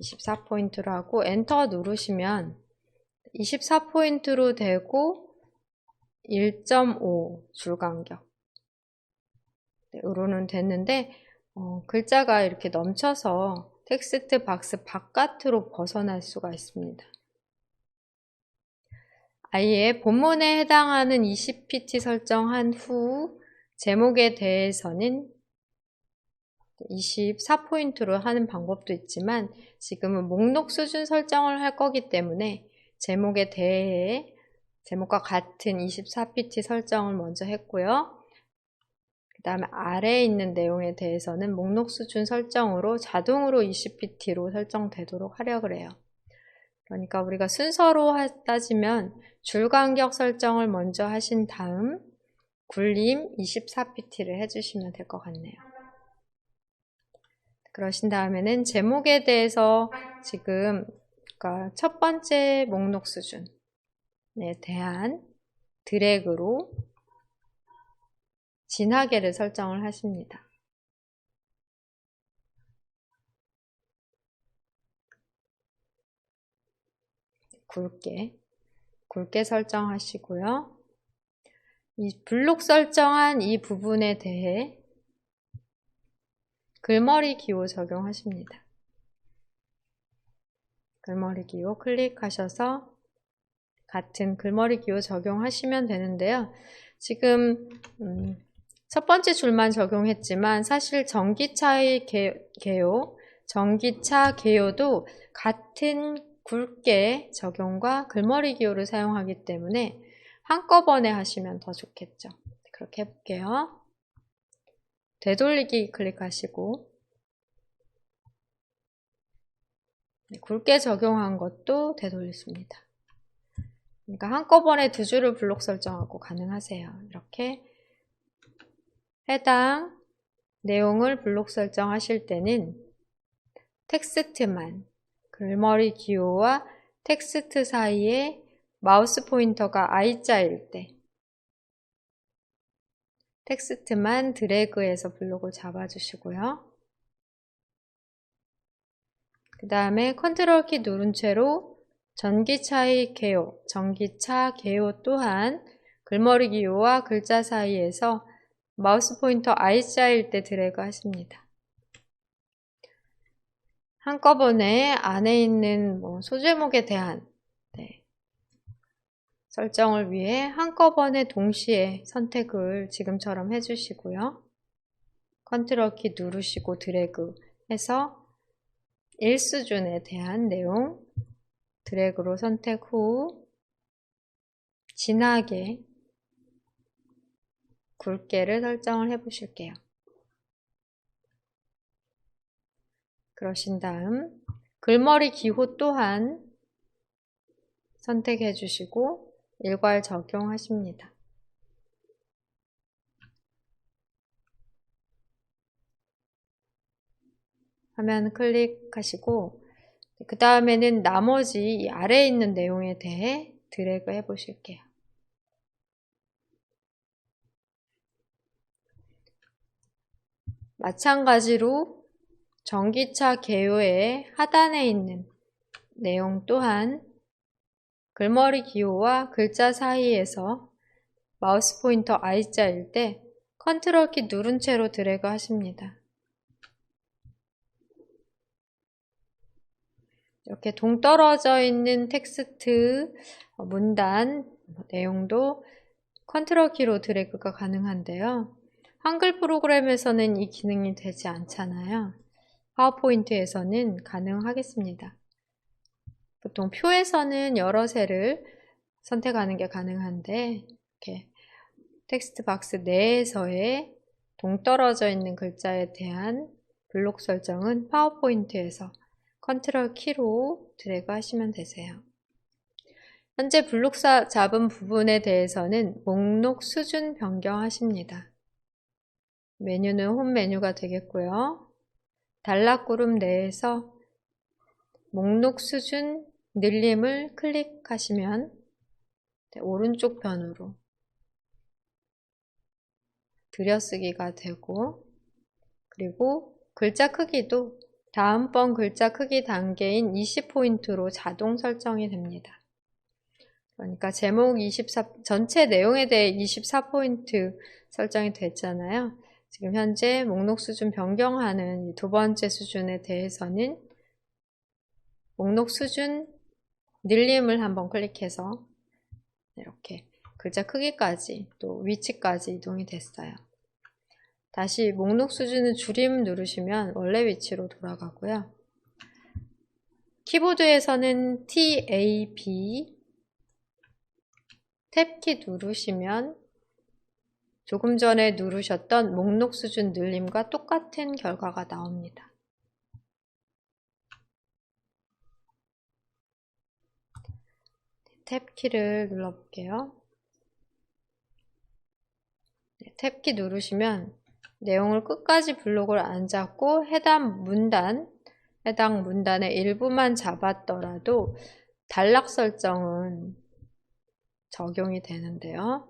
24포인트로 하고 엔터 누르시면 24포인트로 되고 1.5 줄간격 으로는 됐는데 글자가 이렇게 넘쳐서 텍스트 박스 바깥으로 벗어날 수가 있습니다. 아예 본문에 해당하는 20pt 설정한 후 제목에 대해서는 24포인트로 하는 방법도 있지만 지금은 목록 수준 설정을 할 거기 때문에 제목에 대해 제목과 같은 24pt 설정을 먼저 했고요. 그 다음에 아래에 있는 내용에 대해서는 목록 수준 설정으로 자동으로 20pt로 설정되도록 하려고 해요. 그러니까 우리가 순서로 따지면 줄간격 설정을 먼저 하신 다음 굴림 24pt를 해주시면 될 것 같네요. 그러신 다음에는 제목에 대해서 지금 그러니까 첫 번째 목록 수준에 대한 드래그로 진하게를 설정을 하십니다. 굵게 설정하시고요. 이 블록 설정한 이 부분에 대해 글머리 기호 적용하십니다. 글머리 기호 클릭하셔서 같은 글머리 기호 적용하시면 되는데요. 지금 첫 번째 줄만 적용했지만 사실 전기차의 개요, 전기차 개요도 같은 굵게 적용과 글머리 기호를 사용하기 때문에 한꺼번에 하시면 더 좋겠죠. 그렇게 해볼게요. 되돌리기 클릭하시고 굵게 적용한 것도 되돌리십니다. 그러니까 한꺼번에 두 줄을 블록 설정하고 가능하세요. 이렇게 해당 내용을 블록 설정하실 때는 텍스트만 글머리 기호와 텍스트 사이에 마우스 포인터가 I자일 때 텍스트만 드래그해서 블록을 잡아주시고요. 그 다음에 컨트롤 키 누른 채로 전기차의 개요, 전기차 개요 또한 글머리 기호와 글자 사이에서 마우스 포인터 I자일 때 드래그 하십니다. 한꺼번에 안에 있는 소제목에 대한 설정을 위해 한꺼번에 동시에 선택을 지금처럼 해주시고요. 컨트롤 키 누르시고 드래그 해서 1수준에 대한 내용 드래그로 선택 후 진하게 굵게를 설정을 해 보실게요. 그러신 다음 글머리 기호 또한 선택해 주시고 일괄 적용하십니다. 화면 클릭하시고 그 다음에는 나머지 이 아래에 있는 내용에 대해 드래그 해 보실게요. 마찬가지로 전기차 개요의 하단에 있는 내용 또한 글머리 기호와 글자 사이에서 마우스 포인터 I자일 때 컨트롤 키 누른 채로 드래그 하십니다. 이렇게 동떨어져 있는 텍스트, 문단, 내용도 컨트롤 키로 드래그가 가능한데요. 한글 프로그램에서는 이 기능이 되지 않잖아요. 파워포인트에서는 가능하겠습니다. 보통 표에서는 여러 셀을 선택하는 게 가능한데 이렇게 텍스트 박스 내에서의 동떨어져 있는 글자에 대한 블록 설정은 파워포인트에서 컨트롤 키로 드래그 하시면 되세요. 현재 블록 잡은 부분에 대해서는 목록 수준 변경하십니다. 메뉴는 홈 메뉴가 되겠고요. 단락그룹 내에서 목록 수준 늘림을 클릭하시면 오른쪽 편으로 들여쓰기가 되고, 그리고 글자 크기도 다음번 글자 크기 단계인 20포인트로 자동 설정이 됩니다. 그러니까 제목 24, 전체 내용에 대해 24포인트 설정이 됐잖아요. 지금 현재 목록 수준 변경하는 이 두 번째 수준에 대해서는 목록 수준 늘림을 한번 클릭해서 이렇게 글자 크기까지 또 위치까지 이동이 됐어요. 다시 목록 수준을 줄임 누르시면 원래 위치로 돌아가고요. 키보드에서는 TAB 탭키 누르시면 조금 전에 누르셨던 목록 수준 늘림과 똑같은 결과가 나옵니다. 탭키를 눌러볼게요. 탭키 누르시면 내용을 끝까지 블록을 안 잡고 해당 문단의 일부만 잡았더라도 단락 설정은 적용이 되는데요.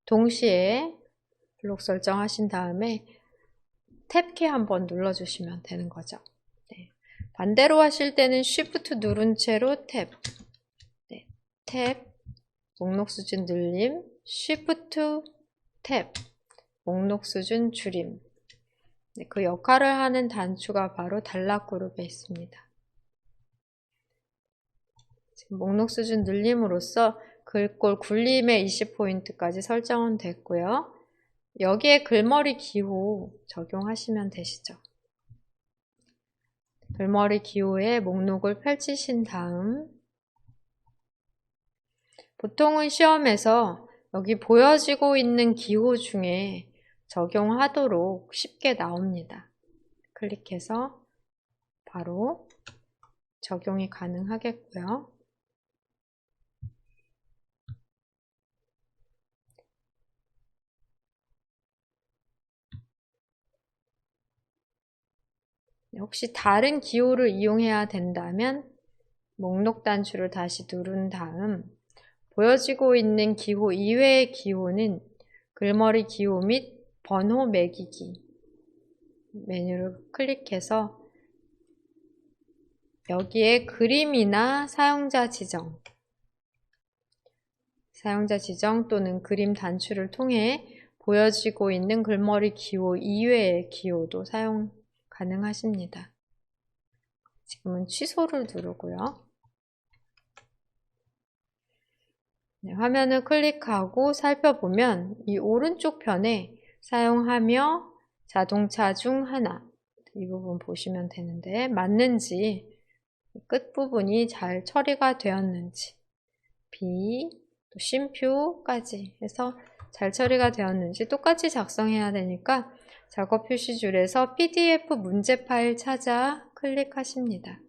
동시에 블록 설정하신 다음에 탭키 한번 눌러주시면 되는 거죠. 네. 반대로 하실 때는 Shift 누른 채로 탭, 네. 탭, 목록 수준 늘림, Shift 탭, 목록 수준 줄임. 네, 그 역할을 하는 단추가 바로 단락 그룹에 있습니다. 지금 목록 수준 늘림으로써 글꼴 굴림의 20포인트까지 설정은 됐고요. 여기에 글머리 기호 적용하시면 되시죠. 글머리 기호에 목록을 펼치신 다음 보통은 시험에서 여기 보여지고 있는 기호 중에 적용하도록 쉽게 나옵니다. 클릭해서 바로 적용이 가능하겠고요. 혹시 다른 기호를 이용해야 된다면 목록 단추를 다시 누른 다음 보여지고 있는 기호 이외의 기호는 글머리 기호 및 번호 매기기 메뉴를 클릭해서 여기에 그림이나 사용자 지정 또는 그림 단추를 통해 보여지고 있는 글머리 기호 이외의 기호도 사용 가능하십니다. 지금은 취소를 누르고요. 네, 화면을 클릭하고 살펴보면 이 오른쪽 편에 사용하며 자동차 중 하나 이 부분 보시면 되는데 맞는지 끝부분이 잘 처리가 되었는지 B 또 쉼표까지 해서 잘 처리가 되었는지 똑같이 작성해야 되니까 작업 표시줄에서 PDF 문제 파일 찾아 클릭하십니다.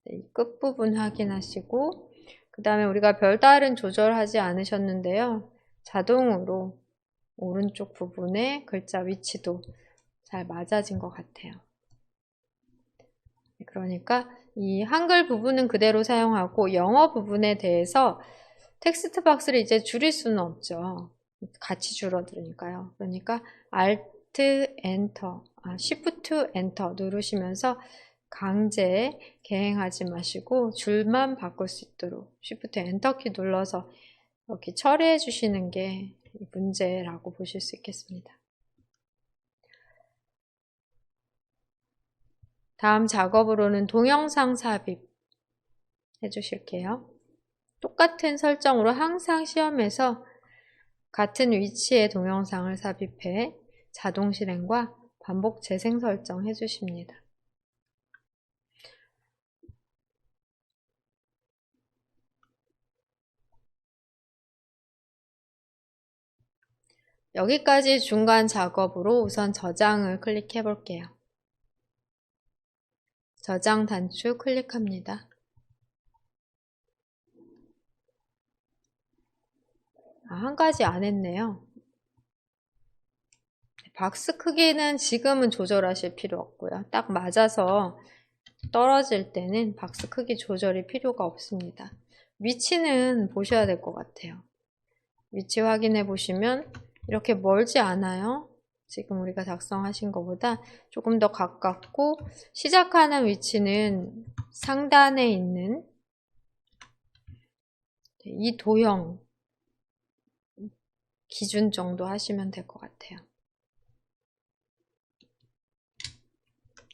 네, 끝부분 확인하시고 그 다음에 우리가 별다른 조절하지 않으셨는데요. 자동으로 오른쪽 부분의 글자 위치도 잘 맞아진 것 같아요. 그러니까 이 한글 부분은 그대로 사용하고 영어 부분에 대해서 텍스트 박스를 이제 줄일 수는 없죠. 같이 줄어들으니까요. 그러니까 Alt Enter, Shift Enter 누르시면서 강제 개행하지 마시고 줄만 바꿀 수 있도록 Shift Enter 키 눌러서 이렇게 처리해 주시는 게 문제라고 보실 수 있겠습니다. 다음 작업으로는 동영상 삽입 해주실게요. 똑같은 설정으로 항상 시험에서 같은 위치의 동영상을 삽입해 자동 실행과 반복 재생 설정 해주십니다. 여기까지 중간 작업으로 우선 저장을 클릭해 볼게요. 저장 단추 클릭합니다. 한 가지 안 했네요. 박스 크기는 지금은 조절하실 필요 없고요. 딱 맞아서 떨어질 때는 박스 크기 조절이 필요가 없습니다. 위치는 보셔야 될 것 같아요. 위치 확인해 보시면 이렇게 멀지 않아요. 지금 우리가 작성하신 것보다 조금 더 가깝고 시작하는 위치는 상단에 있는 이 도형 기준 정도 하시면 될 것 같아요.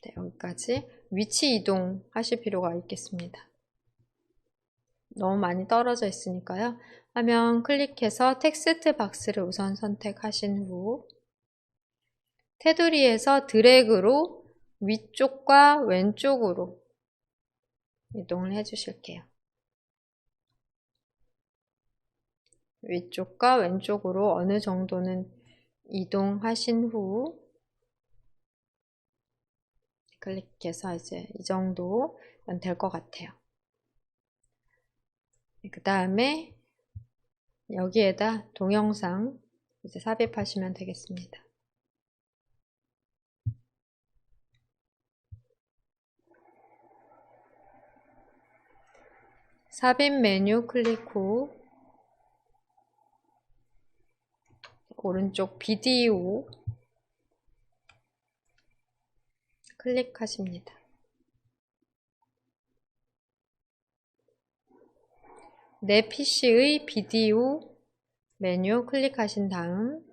네, 여기까지 위치 이동 하실 필요가 있겠습니다. 너무 많이 떨어져 있으니까요. 화면 클릭해서 텍스트 박스를 우선 선택하신 후 테두리에서 드래그로 위쪽과 왼쪽으로 이동을 해 주실게요. 위쪽과 왼쪽으로 어느 정도는 이동하신 후 클릭해서 이제 이 정도면 될 것 같아요. 그 다음에 여기에다 동영상 이제 삽입하시면 되겠습니다. 삽입 메뉴 클릭 후 오른쪽 비디오 클릭하십니다. 내 PC의 비디오 메뉴 클릭하신 다음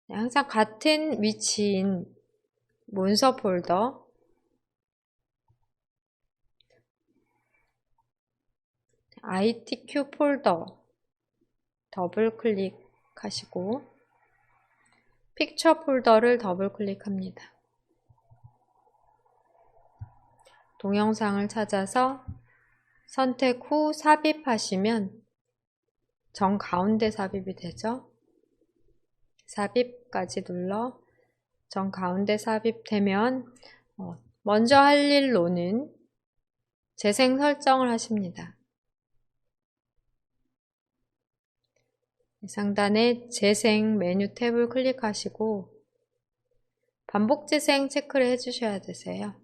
항상 같은 위치인 문서 폴더 ITQ 폴더 더블 클릭하시고 픽처 폴더를 더블 클릭합니다. 동영상을 찾아서 선택 후 삽입하시면 정가운데 삽입이 되죠. 삽입까지 눌러 정가운데 삽입되면 먼저 할 일로는 재생 설정을 하십니다. 상단에 재생 메뉴 탭을 클릭하시고 반복 재생 체크를 해주셔야 되세요.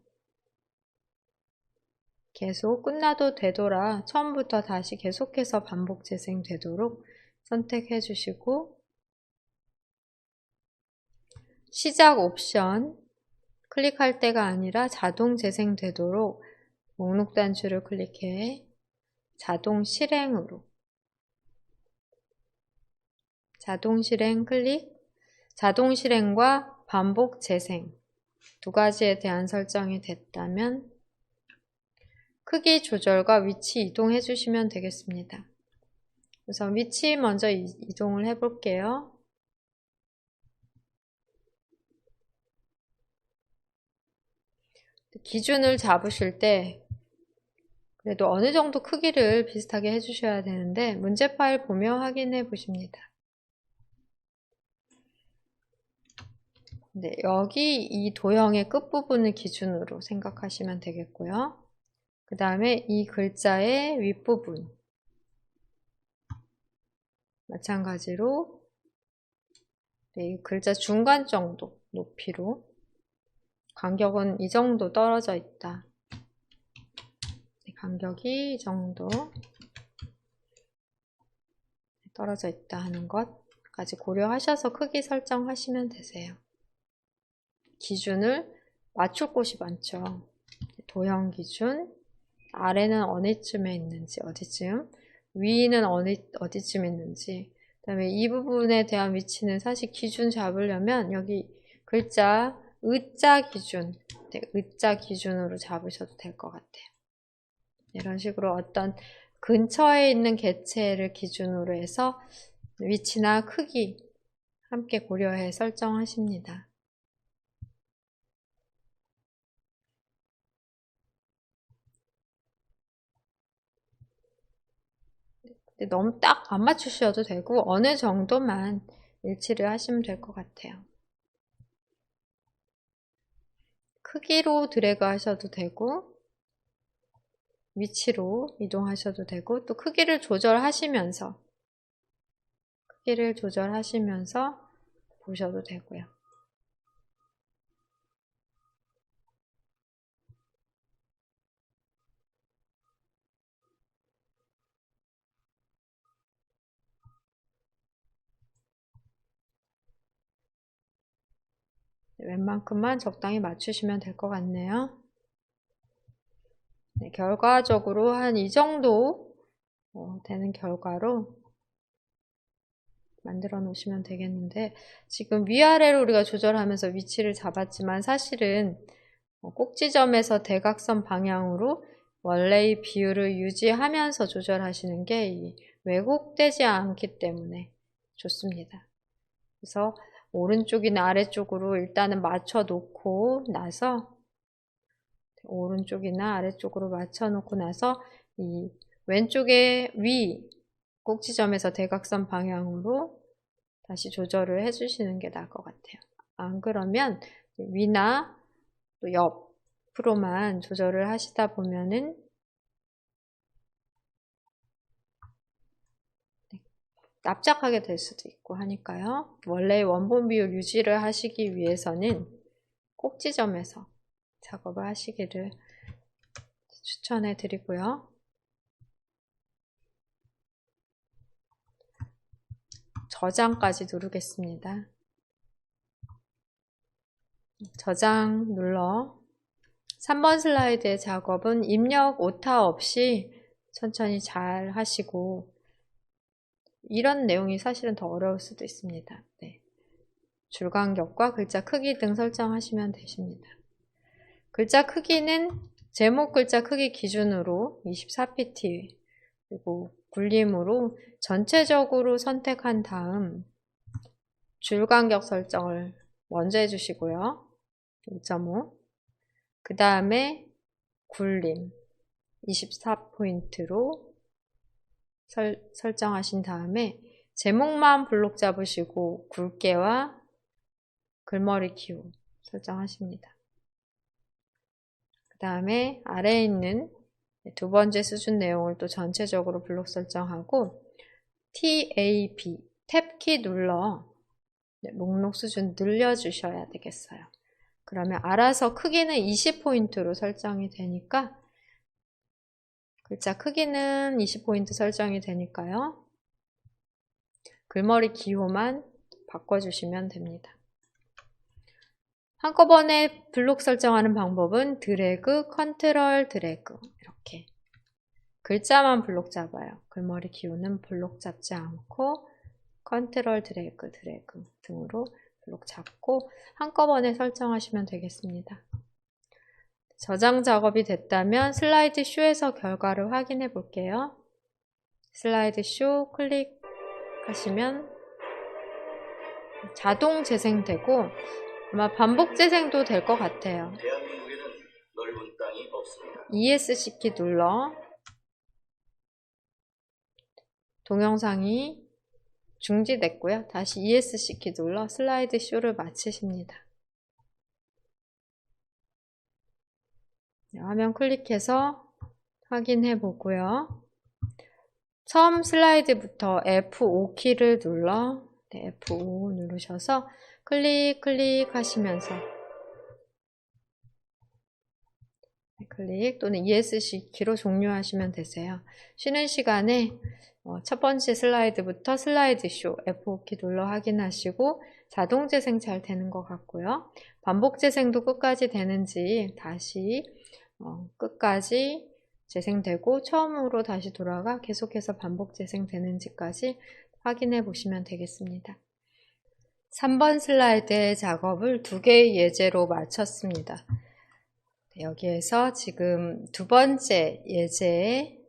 계속 끝나도 되돌아 처음부터 다시 계속해서 반복 재생되도록 선택해 주시고 시작 옵션 클릭할 때가 아니라 자동 재생되도록 목록 단추를 클릭해 자동 실행으로 자동 실행 클릭 자동 실행과 반복 재생 두 가지에 대한 설정이 됐다면 크기 조절과 위치 이동해 주시면 되겠습니다. 우선 위치 먼저 이동을 해 볼게요. 기준을 잡으실 때 그래도 어느 정도 크기를 비슷하게 해주셔야 되는데 문제 파일 보며 확인해 보십니다. 네, 여기 이 도형의 끝부분을 기준으로 생각하시면 되겠고요. 그 다음에 이 글자의 윗부분 마찬가지로 네, 이 글자 중간 정도 높이로 간격은 이 정도 떨어져 있다. 간격이 이 정도 떨어져 있다 하는 것까지 고려하셔서 크기 설정하시면 되세요. 기준을 맞출 곳이 많죠. 도형 기준, 아래는 어디쯤에 있는지, 어디쯤, 위는 어디쯤 있는지, 그 다음에 이 부분에 대한 위치는 사실 기준 잡으려면 여기 글자 의자 기준, 네, 의자 기준으로 잡으셔도 될 것 같아요. 이런 식으로 어떤 근처에 있는 개체를 기준으로 해서 위치나 크기 함께 고려해 설정하십니다. 너무 딱 안 맞추셔도 되고 어느 정도만 일치를 하시면 될 것 같아요. 크기로 드래그 하셔도 되고 위치로 이동하셔도 되고 또 크기를 조절하시면서 보셔도 되고요. 웬만큼만 적당히 맞추시면 될 것 같네요. 네, 결과적으로 한 이 정도 되는 결과로 만들어 놓으시면 되겠는데 지금 위아래로 우리가 조절하면서 위치를 잡았지만 사실은 꼭지점에서 대각선 방향으로 원래의 비율을 유지하면서 조절하시는 게 왜곡되지 않기 때문에 좋습니다. 그래서 오른쪽이나 아래쪽으로 일단은 맞춰 놓고 나서 오른쪽이나 아래쪽으로 맞춰 놓고 나서 이 왼쪽의 위 꼭지점에서 대각선 방향으로 다시 조절을 해주시는 게 나을 것 같아요. 안 그러면 위나 또 옆으로만 조절을 하시다 보면은 납작하게 될 수도 있고 하니까요. 원래의 원본 비율 유지를 하시기 위해서는 꼭지점에서 작업을 하시기를 추천해 드리고요. 저장까지 누르겠습니다. 저장 눌러 3번 슬라이드의 작업은 입력 오타 없이 천천히 잘 하시고 이런 내용이 사실은 더 어려울 수도 있습니다. 네. 줄간격과 글자 크기 등 설정하시면 되십니다. 글자 크기는 제목 글자 크기 기준으로 24pt 그리고 굴림으로 전체적으로 선택한 다음 줄간격 설정을 먼저 해주시고요. 5.5 그 다음에 굴림 24포인트로 설정하신 다음에 제목만 블록 잡으시고 굵게와 글머리 기호 설정하십니다. 그 다음에 아래에 있는 두 번째 수준 내용을 또 전체적으로 블록 설정하고 TAB 탭키 눌러 목록 수준 늘려주셔야 되겠어요. 그러면 알아서 크기는 20포인트로 설정이 되니까 글자 크기는 20포인트 설정이 되니까요. 글머리 기호만 바꿔주시면 됩니다. 한꺼번에 블록 설정하는 방법은 드래그, 컨트롤 드래그 이렇게 글자만 블록 잡아요. 글머리 기호는 블록 잡지 않고 컨트롤 드래그 등으로 블록 잡고 한꺼번에 설정하시면 되겠습니다. 저장 작업이 됐다면 슬라이드 쇼에서 결과를 확인해 볼게요. 슬라이드 쇼 클릭하시면 자동 재생되고 아마 반복 재생도 될 것 같아요. 대한민국에는 넓은 땅이 없습니다. ESC 키 눌러 동영상이 중지됐고요. 다시 ESC 키 눌러 슬라이드 쇼를 마치십니다. 화면 클릭해서 확인해 보고요. 처음 슬라이드부터 F5키를 눌러 F5 누르셔서 클릭 하시면서 클릭 또는 ESC 키로 종료하시면 되세요. 쉬는 시간에 첫 번째 슬라이드부터 슬라이드쇼 F5키 눌러 확인하시고 자동 재생 잘 되는 것 같고요. 반복 재생도 끝까지 되는지 다시 끝까지 재생되고 처음으로 다시 돌아가 계속해서 반복 재생되는지까지 확인해 보시면 되겠습니다. 3번 슬라이드의 작업을 2개의 예제로 마쳤습니다. 여기에서 지금 두 번째 예제의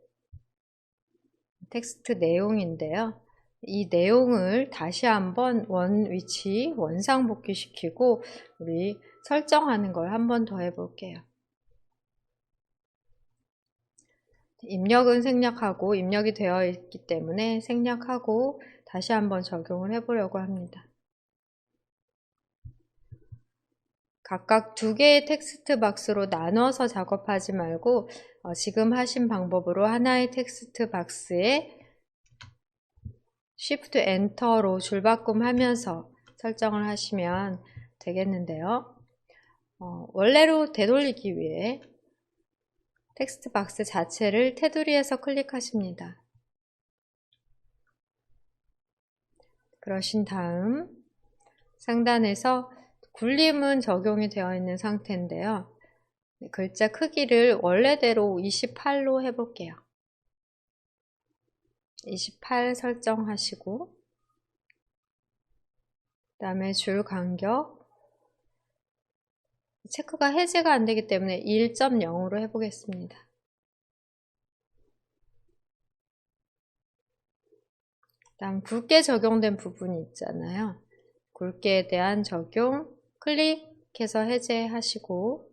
텍스트 내용인데요. 이 내용을 다시 한번 원 위치 원상복귀 시키고 우리 설정하는 걸 한 번 더 해볼게요. 입력은 생략하고 입력이 되어 있기 때문에 생략하고 다시 한번 적용을 해보려고 합니다. 각각 2개의 텍스트 박스로 나눠서 작업하지 말고 지금 하신 방법으로 하나의 텍스트 박스에 Shift Enter로 줄바꿈 하면서 설정을 하시면 되겠는데요. 원래로 되돌리기 위해 텍스트 박스 자체를 테두리에서 클릭하십니다. 그러신 다음 상단에서 굴림은 적용이 되어 있는 상태인데요. 글자 크기를 원래대로 28로 해볼게요. 28 설정하시고 그 다음에 줄 간격 체크가 해제가 안되기 때문에 1.0으로 해보겠습니다. 그 다음 굵게 적용된 부분이 있잖아요. 굵게에 대한 적용 클릭해서 해제하시고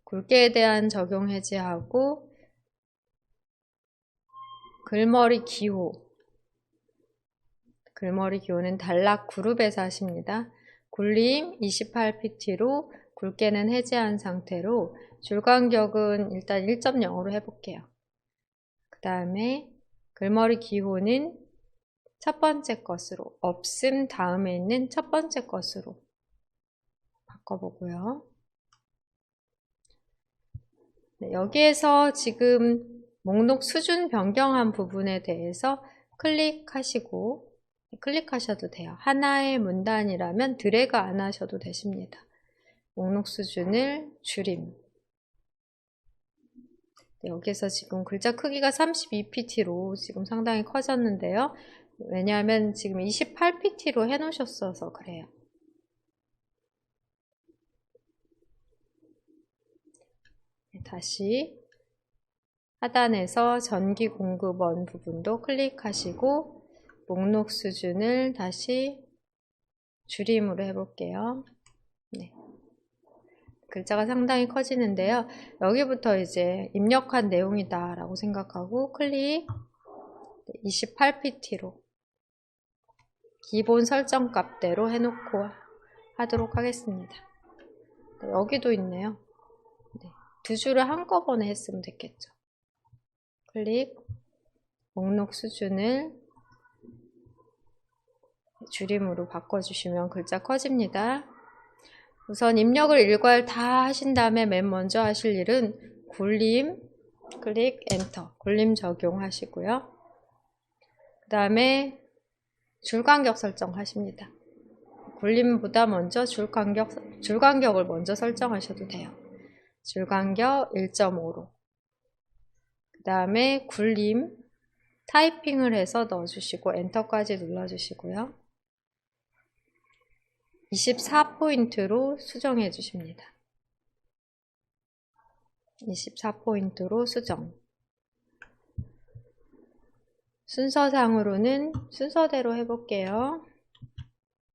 굵게에 대한 적용 해제하고 글머리 기호는 단락 그룹에서 하십니다. 굴림 28pt로 굵게는 해제한 상태로 줄간격은 일단 1.0으로 해볼게요. 그 다음에 글머리 기호는 첫 번째 것으로 없음 다음에 있는 첫 번째 것으로 바꿔보고요. 네, 여기에서 지금 목록 수준 변경한 부분에 대해서 클릭하셔도 돼요. 하나의 문단이라면 드래그 안 하셔도 되십니다. 목록 수준을 줄임. 네, 여기서 지금 글자 크기가 32pt로 지금 상당히 커졌는데요. 왜냐하면 지금 28pt로 해놓으셨어서 그래요. 네, 다시 하단에서 전기 공급원 부분도 클릭하시고 목록 수준을 다시 줄임으로 해볼게요. 네. 글자가 상당히 커지는데요. 여기부터 이제 입력한 내용이다 라고 생각하고 클릭 28pt로 기본 설정 값대로 해놓고 하도록 하겠습니다. 네, 여기도 있네요. 네, 두 줄을 한꺼번에 했으면 됐겠죠. 클릭 목록 수준을 줄임으로 바꿔주시면 글자 커집니다. 우선 입력을 일괄 다 하신 다음에 맨 먼저 하실 일은 굴림 클릭 엔터 굴림 적용하시고요. 그 다음에 줄간격 설정하십니다. 굴림보다 먼저 줄간격을 먼저 설정하셔도 돼요. 줄간격 1.5로 그 다음에 굴림 타이핑을 해서 넣어주시고 엔터까지 눌러주시고요. 24포인트로 수정해 주십니다. 24포인트로 수정. 순서상으로는 순서대로 해볼게요.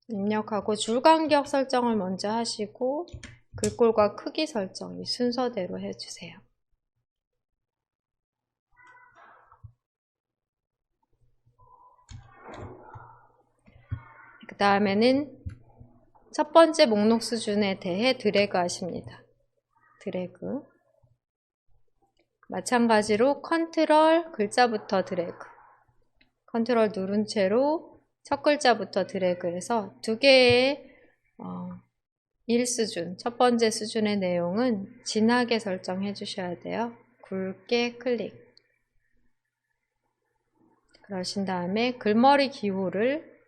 입력하고 줄간격 설정을 먼저 하시고 글꼴과 크기 설정 이 순서대로 해주세요. 그 다음에는 첫 번째 목록 수준에 대해 드래그 하십니다. 드래그. 마찬가지로 컨트롤 글자부터 드래그. 컨트롤 누른 채로 첫 글자부터 드래그해서 두 개의 1수준, 첫 번째 수준의 내용은 진하게 설정해 주셔야 돼요. 굵게 클릭. 그러신 다음에 글머리 기호를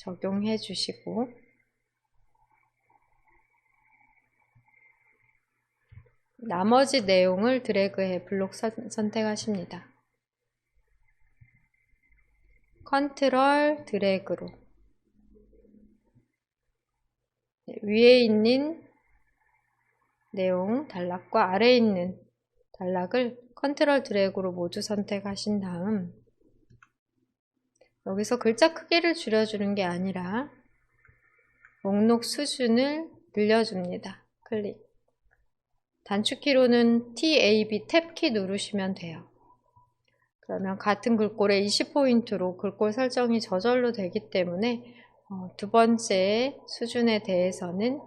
적용해 주시고 나머지 내용을 드래그해 블록 선택하십니다. 컨트롤 드래그로 위에 있는 내용 단락과 아래에 있는 단락을 컨트롤 드래그로 모두 선택하신 다음 여기서 글자 크기를 줄여주는 게 아니라 목록 수준을 늘려줍니다. 클릭. 단축키로는 TAB 탭키 누르시면 돼요. 그러면 같은 글꼴에 20포인트로 글꼴 설정이 저절로 되기 때문에 두 번째 수준에 대해서는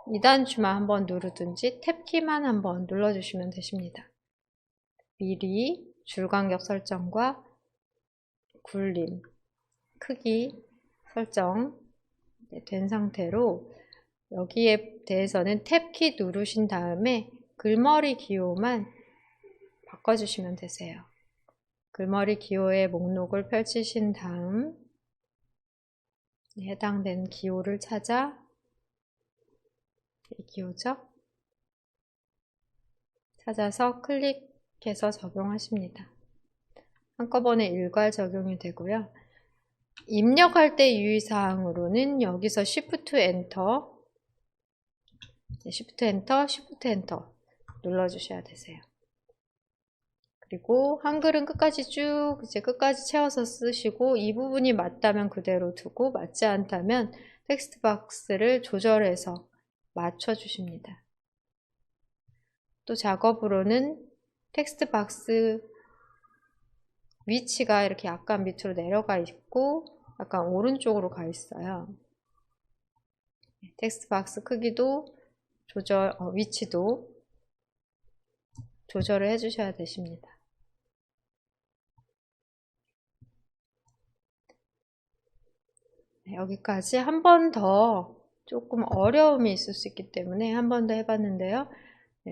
2단추만 한번 누르든지 탭키만 한번 눌러주시면 되십니다. 미리 줄간격 설정과 굴림, 크기 설정 된 상태로 여기에 대해서는 탭키 누르신 다음에 글머리 기호만 바꿔주시면 되세요. 글머리 기호의 목록을 펼치신 다음 해당되는 기호를 찾아 이 기호죠? 찾아서 클릭해서 적용하십니다. 한꺼번에 일괄 적용이 되고요. 입력할 때 유의사항으로는 여기서 Shift Enter, Shift Enter, Shift Enter 눌러주셔야 되세요. 그리고 한글은 끝까지 쭉 이제 끝까지 채워서 쓰시고 이 부분이 맞다면 그대로 두고 맞지 않다면 텍스트 박스를 조절해서 맞춰주십니다. 또 작업으로는 텍스트 박스 위치가 이렇게 약간 밑으로 내려가 있고 약간 오른쪽으로 가 있어요. 텍스트 박스 크기도 위치도 조절을 해주셔야 되십니다. 여기까지 한 번 더 조금 어려움이 있을 수 있기 때문에 한 번 더 해봤는데요.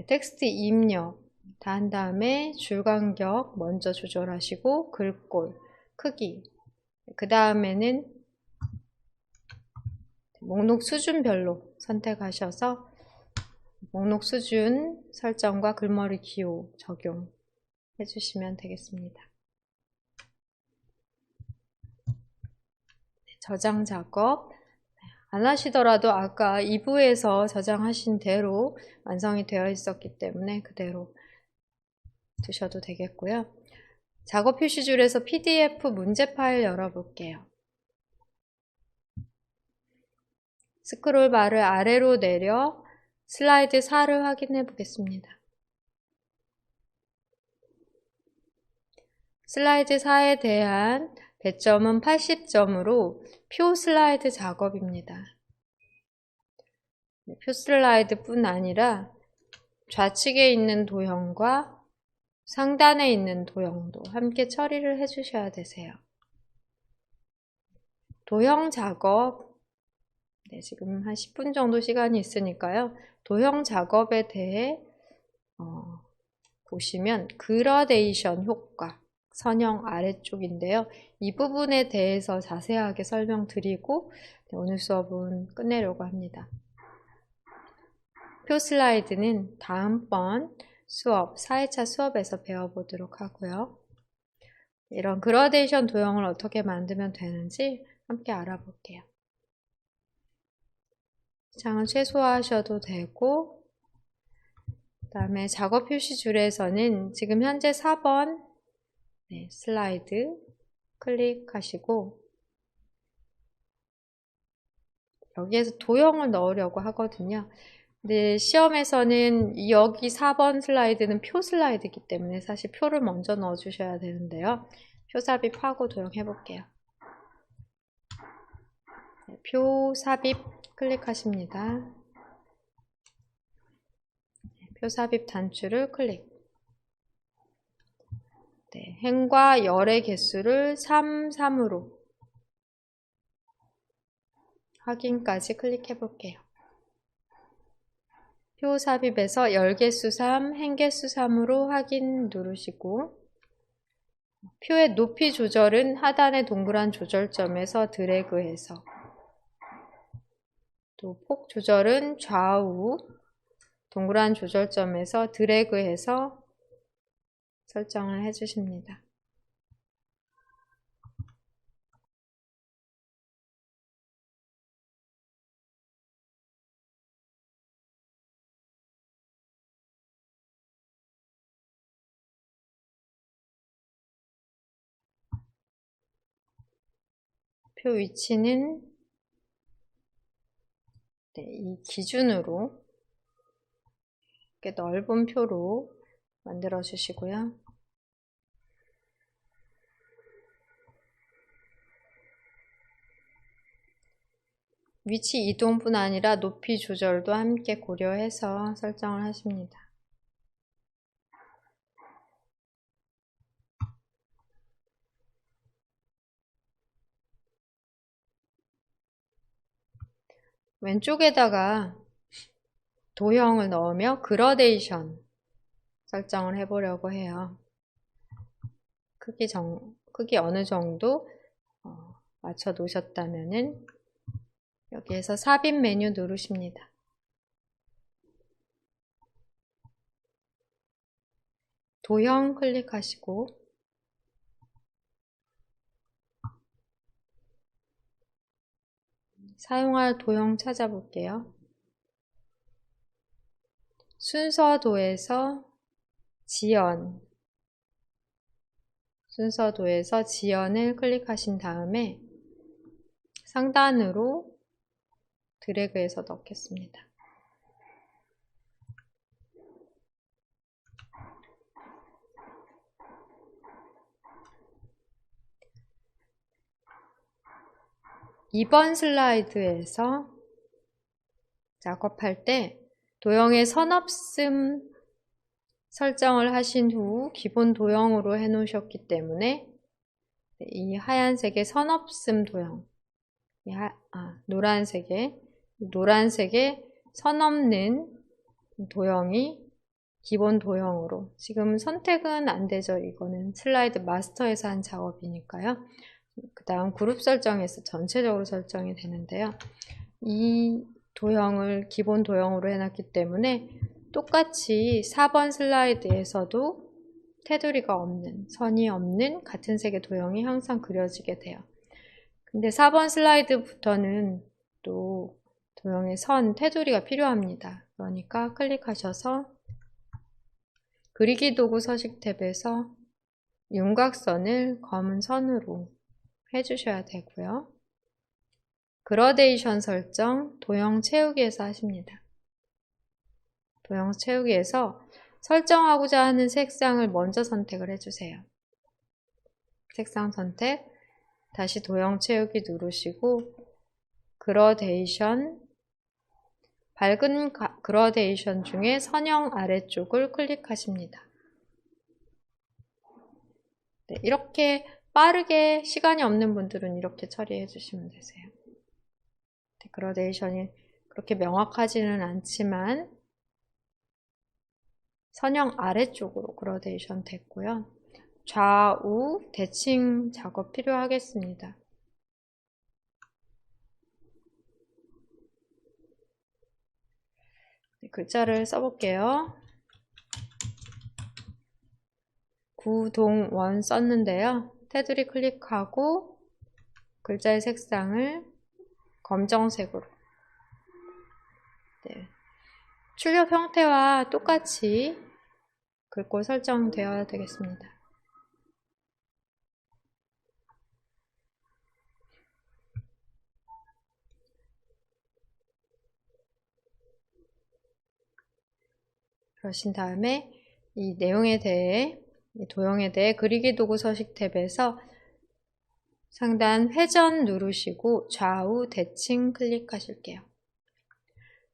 텍스트 입력 다 한 다음에 줄간격 먼저 조절하시고 글꼴 크기 그 다음에는 목록 수준별로 선택하셔서 목록 수준 설정과 글머리 기호 적용해 주시면 되겠습니다. 저장 작업 안 하시더라도 아까 2부에서 저장하신 대로 완성이 되어 있었기 때문에 그대로 두셔도 되겠고요. 작업 표시줄에서 PDF 문제 파일 열어볼게요. 스크롤 바를 아래로 내려 슬라이드 4를 확인해 보겠습니다. 슬라이드 4에 대한 배점은 80점으로 표 슬라이드 작업입니다. 표 슬라이드 뿐 아니라 좌측에 있는 도형과 상단에 있는 도형도 함께 처리를 해 주셔야 되세요. 도형 작업 지금 한 10분 정도 시간이 있으니까요. 도형 작업에 대해 보시면 그라데이션 효과 선형 아래쪽인데요. 이 부분에 대해서 자세하게 설명드리고 오늘 수업은 끝내려고 합니다. 표 슬라이드는 다음번 수업, 4회차 수업에서 배워보도록 하고요. 이런 그라데이션 도형을 어떻게 만들면 되는지 함께 알아볼게요. 장은 최소화하셔도 되고 그 다음에 작업 표시줄에서는 지금 현재 4번 슬라이드 클릭하시고 여기에서 도형을 넣으려고 하거든요. 근데 시험에서는 여기 4번 슬라이드는 표 슬라이드이기 때문에 사실 표를 먼저 넣어 주셔야 되는데요. 표 삽입하고 도형해 볼게요. 표 삽입 클릭하십니다. 표 삽입 단추를 클릭. 네, 행과 열의 개수를 3, 3으로 확인까지 클릭해 볼게요. 표 삽입에서 열 개수 3, 행 개수 3으로 확인 누르시고 표의 높이 조절은 하단의 동그란 조절점에서 드래그해서 또 폭 조절은 좌우 동그란 조절점에서 드래그해서 설정을 해주십니다. 표 위치는 네, 이 기준으로 이렇게 넓은 표로 만들어 주시고요. 위치 이동뿐 아니라 높이 조절도 함께 고려해서 설정을 하십니다. 왼쪽에다가 도형을 넣으며 그라데이션 설정을 해보려고 해요. 크기 어느 정도 맞춰 놓으셨다면은 여기에서 삽입 메뉴 누르십니다. 도형 클릭하시고 사용할 도형 찾아볼게요. 순서도에서 지연을 클릭하신 다음에 상단으로 드래그해서 넣겠습니다. 이번 슬라이드에서 작업할 때 도형의 선없음 설정을 하신 후 기본 도형으로 해 놓으셨기 때문에 이 하얀색의 선없음 도형, 노란색의 선 없는 도형이 기본 도형으로, 지금 선택은 안 되죠. 이거는 슬라이드 마스터에서 한 작업이니까요. 그 다음 그룹 설정에서 전체적으로 설정이 되는데요. 이 도형을 기본 도형으로 해놨기 때문에 똑같이 4번 슬라이드에서도 테두리가 없는, 선이 없는 같은 색의 도형이 항상 그려지게 돼요. 근데 4번 슬라이드부터는 또 도형의 선, 테두리가 필요합니다. 그러니까 클릭하셔서 그리기 도구 서식 탭에서 윤곽선을 검은 선으로 해주셔야 되고요. 그라데이션 설정, 도형 채우기에서 하십니다. 도형 채우기에서 설정하고자 하는 색상을 먼저 선택을 해주세요. 색상 선택, 다시 도형 채우기 누르시고 그라데이션, 밝은 그라데이션 중에 선형 아래쪽을 클릭하십니다. 네, 이렇게 빠르게 시간이 없는 분들은 이렇게 처리해 주시면 되세요. 네, 그라데이션이 그렇게 명확하지는 않지만 선형 아래쪽으로 그라데이션 됐고요. 좌우 대칭 작업 필요하겠습니다. 네, 글자를 써볼게요. 구동원 썼는데요. 테두리 클릭하고 글자의 색상을 검정색으로. 네. 출력 형태와 똑같이 글꼴 설정되어야 되겠습니다. 그러신 다음에 이 내용에 대해, 이 도형에 대해 그리기 도구 서식 탭에서 상단 회전 누르시고 좌우 대칭 클릭하실게요.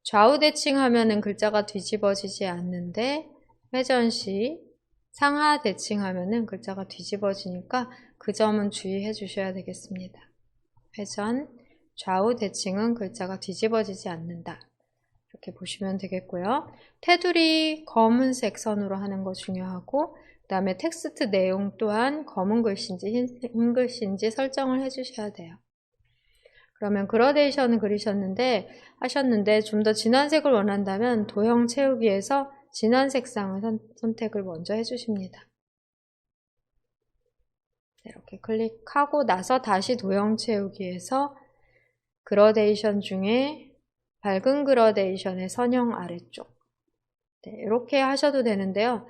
좌우 대칭 하면은 글자가 뒤집어지지 않는데 회전 시 상하 대칭하면은 글자가 뒤집어지니까 그 점은 주의해 주셔야 되겠습니다. 회전, 좌우 대칭은 글자가 뒤집어지지 않는다. 이렇게 보시면 되겠고요. 테두리 검은색 선으로 하는 거 중요하고, 그 다음에 텍스트 내용 또한 검은 글씨인지 흰 글씨인지 설정을 해 주셔야 돼요. 그러면 그라데이션을 하셨는데 좀 더 진한 색을 원한다면 도형 채우기에서 진한 색상을 선택을 먼저 해주십니다. 이렇게 클릭하고 나서 다시 도형 채우기에서 그라데이션 중에 밝은 그라데이션의 선형 아래쪽, 이렇게 하셔도 되는데요.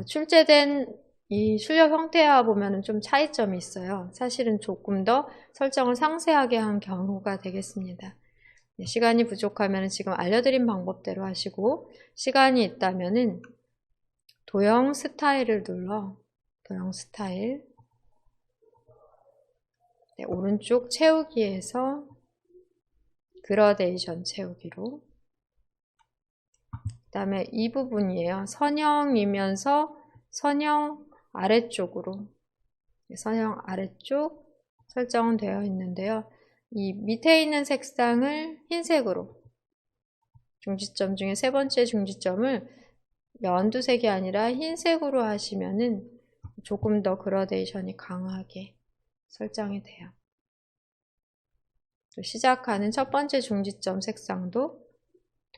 출제된 이 출력 형태와 보면은 좀 차이점이 있어요. 사실은 조금 더 설정을 상세하게 한 경우가 되겠습니다. 시간이 부족하면 지금 알려드린 방법대로 하시고, 시간이 있다면은 도형 스타일을 눌러 도형 스타일, 오른쪽 채우기에서 그라데이션 채우기로, 그 다음에 이 부분이에요. 선형이면서 선형 아래쪽으로, 선형 아래쪽 설정은 되어 있는데요. 이 밑에 있는 색상을 흰색으로, 중지점 중에 세 번째 중지점을 연두색이 아니라 흰색으로 하시면은 조금 더 그라데이션이 강하게 설정이 돼요. 또 시작하는 첫 번째 중지점 색상도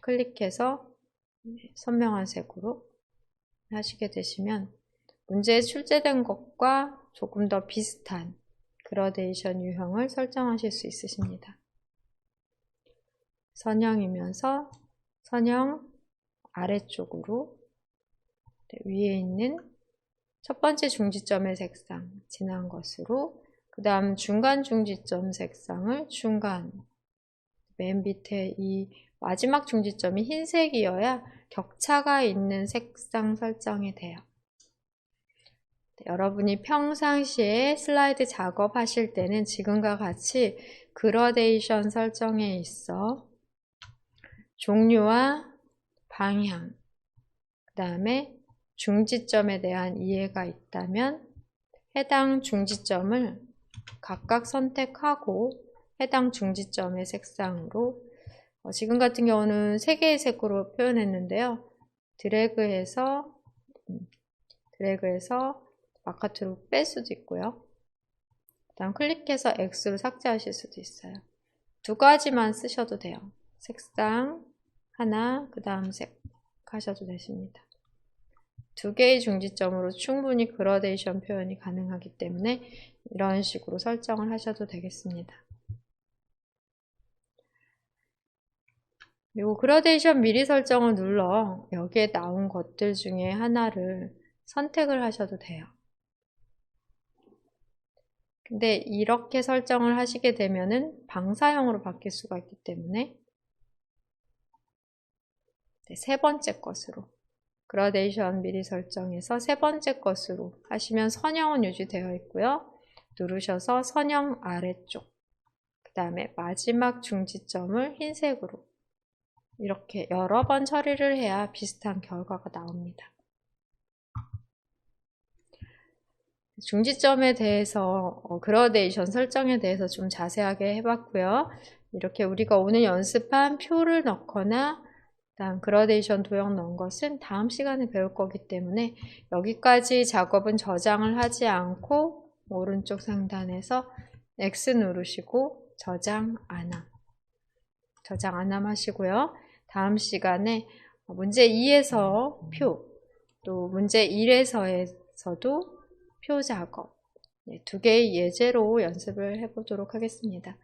클릭해서 선명한 색으로 하시게 되시면 문제에 출제된 것과 조금 더 비슷한 그라데이션 유형을 설정하실 수 있으십니다. 선형이면서 선형 아래쪽으로, 위에 있는 첫 번째 중지점의 색상 진한 것으로, 그 다음 중간 중지점 색상을 중간, 맨 밑에 이 마지막 중지점이 흰색이어야 격차가 있는 색상 설정이 돼요. 여러분이 평상시에 슬라이드 작업하실 때는 지금과 같이 그라데이션 설정에 있어 종류와 방향, 그 다음에 중지점에 대한 이해가 있다면 해당 중지점을 각각 선택하고 해당 중지점의 색상으로, 지금 같은 경우는 3개의 색으로 표현했는데요. 드래그해서 바깥으로 뺄 수도 있고요. 그 다음 클릭해서 X로 삭제하실 수도 있어요. 2가지만 쓰셔도 돼요. 색상 하나, 그 다음 색 하셔도 되십니다. 2개의 중지점으로 충분히 그라데이션 표현이 가능하기 때문에 이런 식으로 설정을 하셔도 되겠습니다. 그리고 그라데이션 미리 설정을 눌러 여기에 나온 것들 중에 하나를 선택을 하셔도 돼요. 근데 이렇게 설정을 하시게 되면은 방사형으로 바뀔 수가 있기 때문에 세 번째 것으로, 그라데이션 미리 설정에서 세 번째 것으로 하시면 선형은 유지되어 있고요. 누르셔서 선형 아래쪽, 그 다음에 마지막 중지점을 흰색으로, 이렇게 여러 번 처리를 해야 비슷한 결과가 나옵니다. 중지점에 대해서 그라데이션 설정에 대해서 좀 자세하게 해봤고요. 이렇게 우리가 오늘 연습한 표를 넣거나 다음 그라데이션 도형 넣은 것은 다음 시간에 배울 거기 때문에 여기까지 작업은 저장을 하지 않고 오른쪽 상단에서 X 누르시고 저장 안함 하시고요. 다음 시간에 문제 2에서 표, 또 문제 1에서도 표 작업, 2개의 예제로 연습을 해보도록 하겠습니다.